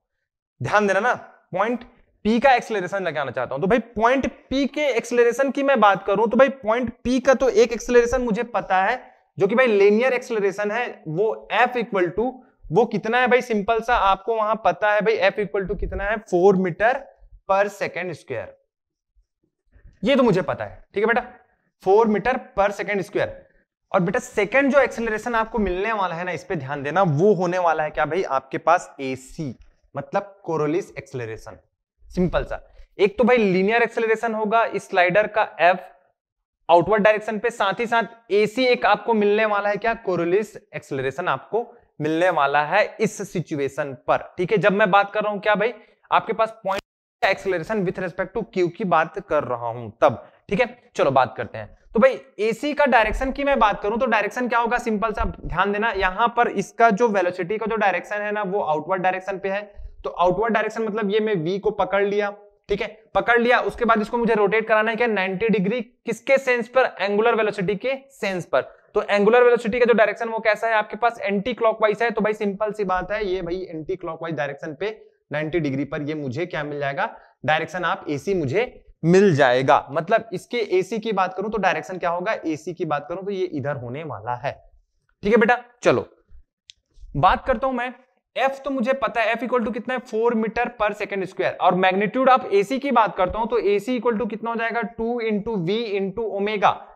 ध्यान देना ना, पॉइंट पी का एक्सेलरेशन निकालना चाहता हूं। तो भाई पॉइंट पी के एक्सेलरेशन की मैं बात करूं तो भाई पॉइंट पी का तो एक एक्सेलरेशन मुझे पता है जो कि भाई लीनियर एक्सेलरेशन है, वो एफ इक्वल टू वो कितना है भाई, सिंपल सा आपको वहां पता है भाई एफ इक्वल टू कितना है 4 मीटर पर सेकेंड स्क्वायर, ये तो मुझे पता है, ठीक है बेटा, 4 मीटर पर सेकेंड स्क्वायर। और बेटा सेकेंड जो एक्सेलरेशन आपको मिलने वाला है ना, इस पे ध्यान देना, वो होने वाला है क्या भाई आपके पास एसी, मतलब कोरोलिस एक्सेलरेशन। सिंपल सा, एक तो भाई लीनियर एक्सेलरेशन होगा इस स्लाइडर का एफ आउटवर्ड डायरेक्शन पे, साथ ही साथ एसी एक आपको मिलने वाला है क्या, कोरोलिस एक्सेलरेशन आपको मिलने वाला है इस सिचुएशन पर, ठीक है। जब मैं बात कर रहा हूं क्या भाई आपके पास point acceleration with respect to Q की बात कर रहा हूं तब, ठीक है। चलो बात करते हैं। तो भाई एसी का डायरेक्शन की मैं बात करूं तो डायरेक्शन क्या होगा, सिंपल सा ध्यान देना, यहां पर इसका जो वेलोसिटी का जो डायरेक्शन है ना वो आउटवर्ड डायरेक्शन पे है, तो आउटवर्ड डायरेक्शन मतलब ये मैं v को पकड़ लिया, ठीक है, पकड़ लिया, उसके बाद इसको मुझे रोटेट कराना है क्या 90 डिग्री, किसके सेंस पर, एंगुलर वेलोसिटी के सेंस पर। तो एंगुलर वेलोसिटी का जो डायरेक्शन वो कैसा है आपके पास, एंटी क्लॉकवाइज है, तो भाई सिंपल सी बात है, ये भाई एंटी क्लॉकवाइज डायरेक्शन पे 90 डिग्री पर ये मुझे क्या मिल जाएगा, डायरेक्शन ऑफ एसी मुझे मिल जाएगा। मतलब इसके एसी की बात करूं तो डायरेक्शन क्या होगा, एसी की बात करूं तो ये इधर होने वाला है, ठीक है बेटा। चलो बात करता हूं मैं, F तो मुझे पता है, F इक्वल टू कितना है 4 मीटर पर सेकेंड स्क्वायर, और मैग्नीट्यूड ऑफ AC की बात करता हूं तो AC इक्वल टू कितना हो जाएगा 2 into V into omega.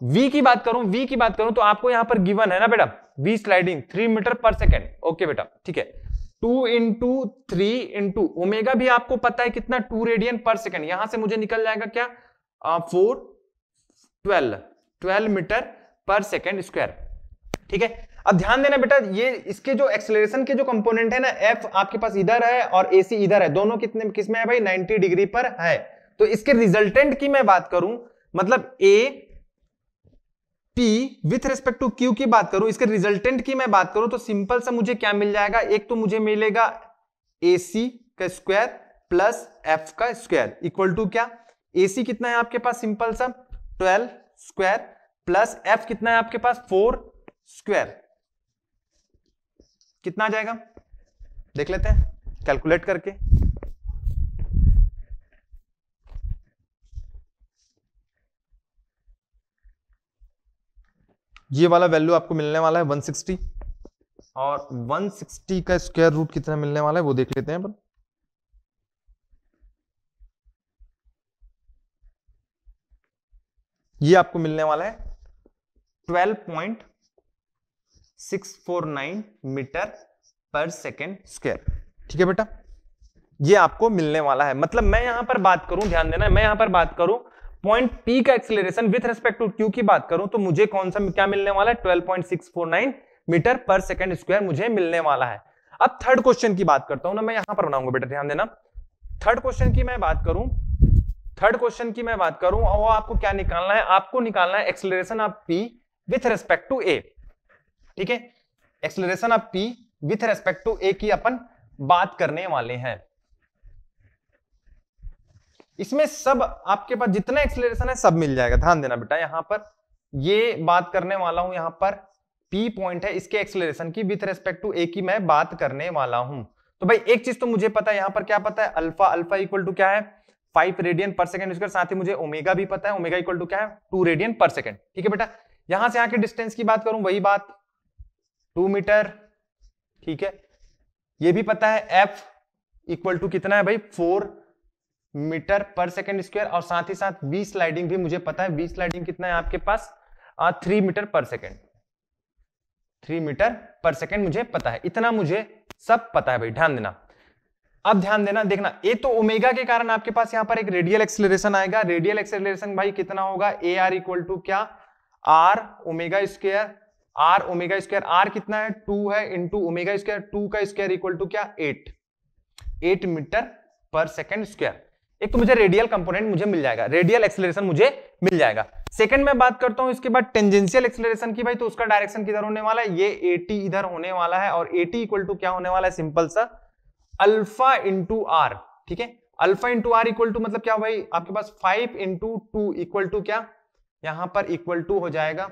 V की बात करूं तो आपको यहां पर गिवन है ना बेटा, V sliding 3 metre per second, okay बेटा, ठीक है, 2 इंटू 3 इंटू ओमेगा भी आपको पता है कितना 2 रेडियन पर सेकेंड, यहां से मुझे निकल जाएगा क्या 12 मीटर पर सेकेंड स्क्वायर, ठीक है। अब ध्यान देना बेटा, ये इसके जो एक्सेलरेशन के जो कंपोनेंट है ना, F आपके पास इधर है और AC इधर है, दोनों कितने किसमें है भाई 90 डिग्री पर है। तो इसके रिजल्टेंट की मैं बात करूं, मतलब A P with respect to Q की बात करूं, इसके रिजल्टेंट की मैं बात करूं तो सिंपल सा मुझे क्या मिल जाएगा, एक तो मुझे मिलेगा AC का स्क्वायर प्लस F का स्क्वायर इक्वल टू क्या, AC कितना है आपके पास, सिंपल सा 12 स्क्वायर प्लस F कितना है आपके पास 4 स्क्वायर, कितना आ जाएगा देख लेते हैं, कैलकुलेट करके। ये वाला वैल्यू आपको मिलने वाला है 160, और 160 का स्क्वायर रूट कितना मिलने वाला है वो देख लेते हैं अपन। ये आपको मिलने वाला है 12.649 मीटर पर सेकेंड स्क्वायर। ठीक है बेटा, ये आपको मिलने वाला है। मतलब मैं यहां पर बात करूं, ध्यान देना, मैं यहां पर बात करूं पॉइंट P का acceleration with respect to Q की बात करूं तो मुझे कौन सा क्या मिलने वाला है, 12.649 मीटर पर सेकेंड स्क्वायर मुझे मिलने वाला है। अब थर्ड क्वेश्चन की बात करता हूं ना, मैं यहां पर बनाऊंगा बेटा, ध्यान देना। थर्ड क्वेश्चन की मैं बात करूं और वो आपको क्या निकालना है, आपको निकालना है acceleration of P with respect to A। ठीक है, acceleration of P with respect to A की अपन बात करने वाले हैं। इसमें सब आपके पास जितना एक्सेलरेशन है सब मिल जाएगा। ध्यान देना बेटा, यहां पर ये बात करने वाला हूं, यहां पर P पॉइंट है, इसके एक्सेलरेशन की विथ रिस्पेक्ट टू A की मैं बात करने वाला हूं। तो भाई एक चीज तो मुझे पता है, यहां पर क्या पता है, अल्फा इक्वल टू क्या है, 5 रेडियन पर सेकंड स्क्वायर। साथ ही मुझे ओमेगा भी पता है, ओमेगा इक्वल टू क्या है, 2 रेडियन पर सेकंड। ठीक है बेटा, यहां से यहां के डिस्टेंस की बात करूं, वही बात 2 मीटर। ठीक है, ये भी पता है F इक्वल टू कितना है भाई, 4 मीटर पर सेकंड स्क्वायर। और साथ ही साथ V स्लाइडिंग भी मुझे पता है, V स्लाइडिंग कितना है आपके पास, 3 metre per second, 3 metre per second मुझे पता है। इतना मुझे सब पता है भाई, ध्यान देना। अब ध्यान देना, देखना, ए तो ओमेगा के कारण आपके पास यहां पर एक रेडियल एक्सेलरेशन आएगा। रेडियल एक्सेलरेशन भाई कितना होगा, ए आर इक्वल टू क्या, are omega square. R omega square, R कितना है 2 है, इंटू ओमेगा स्क्वायर, 2 का स्क्वायर इक्वल टू क्या, 8 मीटर पर सेकंड स्क्वायर। एक तो मुझे रेडियल कंपोनेंट मुझे मिल जाएगा, रेडियल एक्सेलरेशन मुझे मिल जाएगा। सेकंड में बात करता हूं इसके बाद टेंजेंशियल एक्सेलरेशन की भाई, तो उसका डायरेक्शन किधर होने वाला है, ये 80 इधर होने वाला है। और 80 इक्वल टू क्या होने वाला है, सिंपल सा अल्फा इंटू आर। ठीक है, alpha into R equal to मतलब क्या भाई, आपके पास 5 इंटू 2 इक्वल टू क्या, यहां पर इक्वल टू हो जाएगा,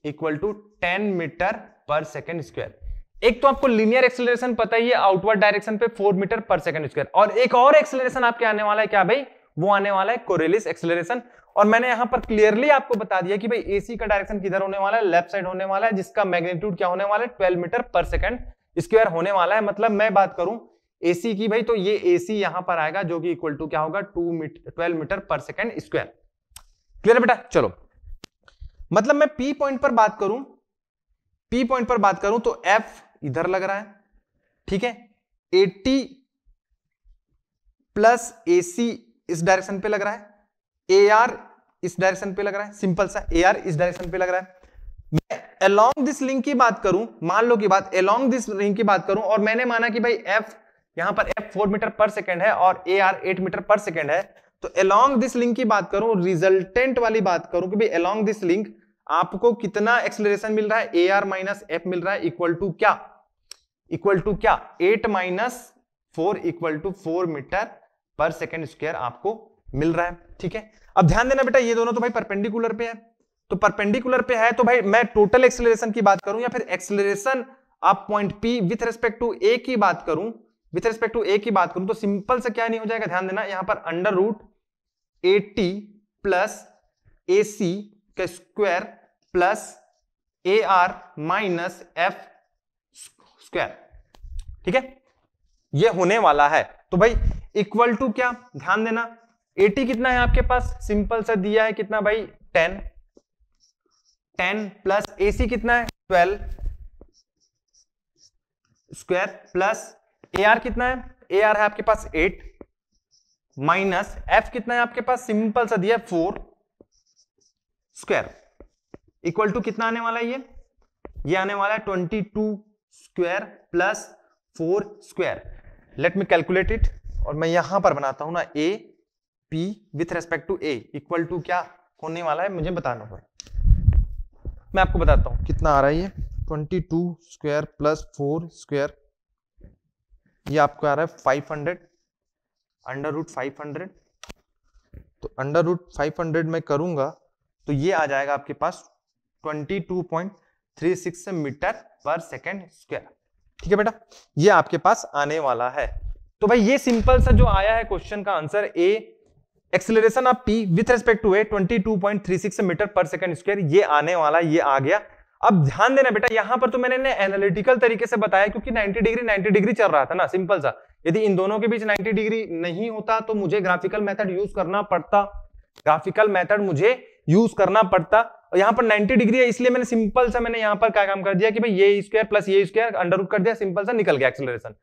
equal to 10 metre per second square. एक तो आपको लीनियर एक्सेलरेशन पता ही है, आउटवर्ड डायरेक्शन पे 4 मीटर पर सेकंड स्क्वायर। और एक और एक्सेलरेशन आपके आने वाला है क्या भाई, वो आने वाला है कोरिलेस एक्सेलरेशन। और मैंने यहां पर क्लियरली आपको बता दिया कि भाई एसी का डायरेक्शन किधर होने वाला है, लेफ्ट साइड होने वाला है, जिसका मैग्नीट्यूड क्या होने वाला है, 12 मीटर पर सेकंड स्क्वायर होने वाला है। मतलब मैं बात करूं एसी की भाई, तो ये एसी यहां पर आएगा जो कि इक्वल टू क्या होगा, 12 metre per second square. Clear बेटा, चलो। मतलब मैं पी पॉइंट पर बात करूं तो एफ इधर लग रहा है। ठीक है, 80 प्लस एसी इस डायरेक्शन पे लग रहा है, ए आर इस डायरेक्शन पे लग रहा है, सिंपल सा ए आर इस डायरेक्शन पे लग रहा है। मैं अलोंग दिस लिंक की बात करूं, मान लो की बात अलोंग दिस लिंक की बात करूं, और मैंने माना कि भाई एफ यहां पर एफ 4 मीटर पर सेकंड है और A R 8 metre per second है। तो अलोंग दिस लिंक की बात करूं, रिजल्टेंट वाली बात करूं कि भाई अलोंग दिस लिंक आपको कितना एक्सेलरेशन मिल रहा है, ए आर माइनस एफ मिल रहा है, इक्वल टू क्या, 8 minus 4 equal to 4 metre per second square आपको मिल रहा है। ठीक है, अब ध्यान देना बेटा, ये दोनों तो भाई परपेंडिकुलर पे है, तो परपेंडिकुलर पे है तो भाई मैं टोटल एक्सेलरेशन की बात करूं या फिर acceleration of point P with respect to A की बात करूं, तो सिंपल से क्या नहीं हो जाएगा, ध्यान देना, यहां पर अंडर रूट 80 प्लस AC का square plus AR minus F square. ठीक है, ये होने वाला है। तो भाई इक्वल टू क्या, ध्यान देना, 80 कितना है आपके पास, सिंपल सा दिया है कितना भाई, 10 प्लस AC कितना है 12 स्क्वायर प्लस AR कितना है, AR है आपके पास 8 माइनस F कितना है आपके पास, सिंपल सा दिया 4 स्क्वायर इक्वल टू कितना आने वाला है, ये आने वाला है 22 square plus 4 square. Let me calculate it, और मैं यहां पर बनाता हूं ना, A P with respect to A equal to क्या होने वाला है मुझे बताना होगा। मैं आपको बताता हूं कितना आ रहा है, ये 22 स्क्वायर प्लस 4 स्क्वायर, ये आपको आ रहा है 500 अंडर रूट 500। तो अंडर रूट 500 में करूंगा तो ये आ जाएगा आपके पास 22.36 मीटर पर सेकेंड स्क्वायर। ठीक है बेटा, ये आपके पास आने वाला है। तो भाई ये सिंपल सा जो आया है क्वेश्चन का answer A, acceleration of P with respect to A 22.36 metre per second square, ये आने वाला, ये आ गया। अब ध्यान देना बेटा, यहां पर तो मैंने एनालिटिकल तरीके से बताया क्योंकि 90 डिग्री चल रहा था ना, सिंपल सा। यदि इन दोनों के बीच 90 डिग्री नहीं होता तो मुझे ग्राफिकल मेथड यूज करना पड़ता, ग्राफिकल मेथड मुझे यूज करना पड़ता। और यहां पर 90 डिग्री है इसलिए मैंने सिंपल सा मैंने यहां पर क्या काम कर दिया कि भाई ये स्क्वायर प्लस ये स्क्वायर अंडर रूट कर दिया, सिंपल सा निकल गया एक्सेलरेशन।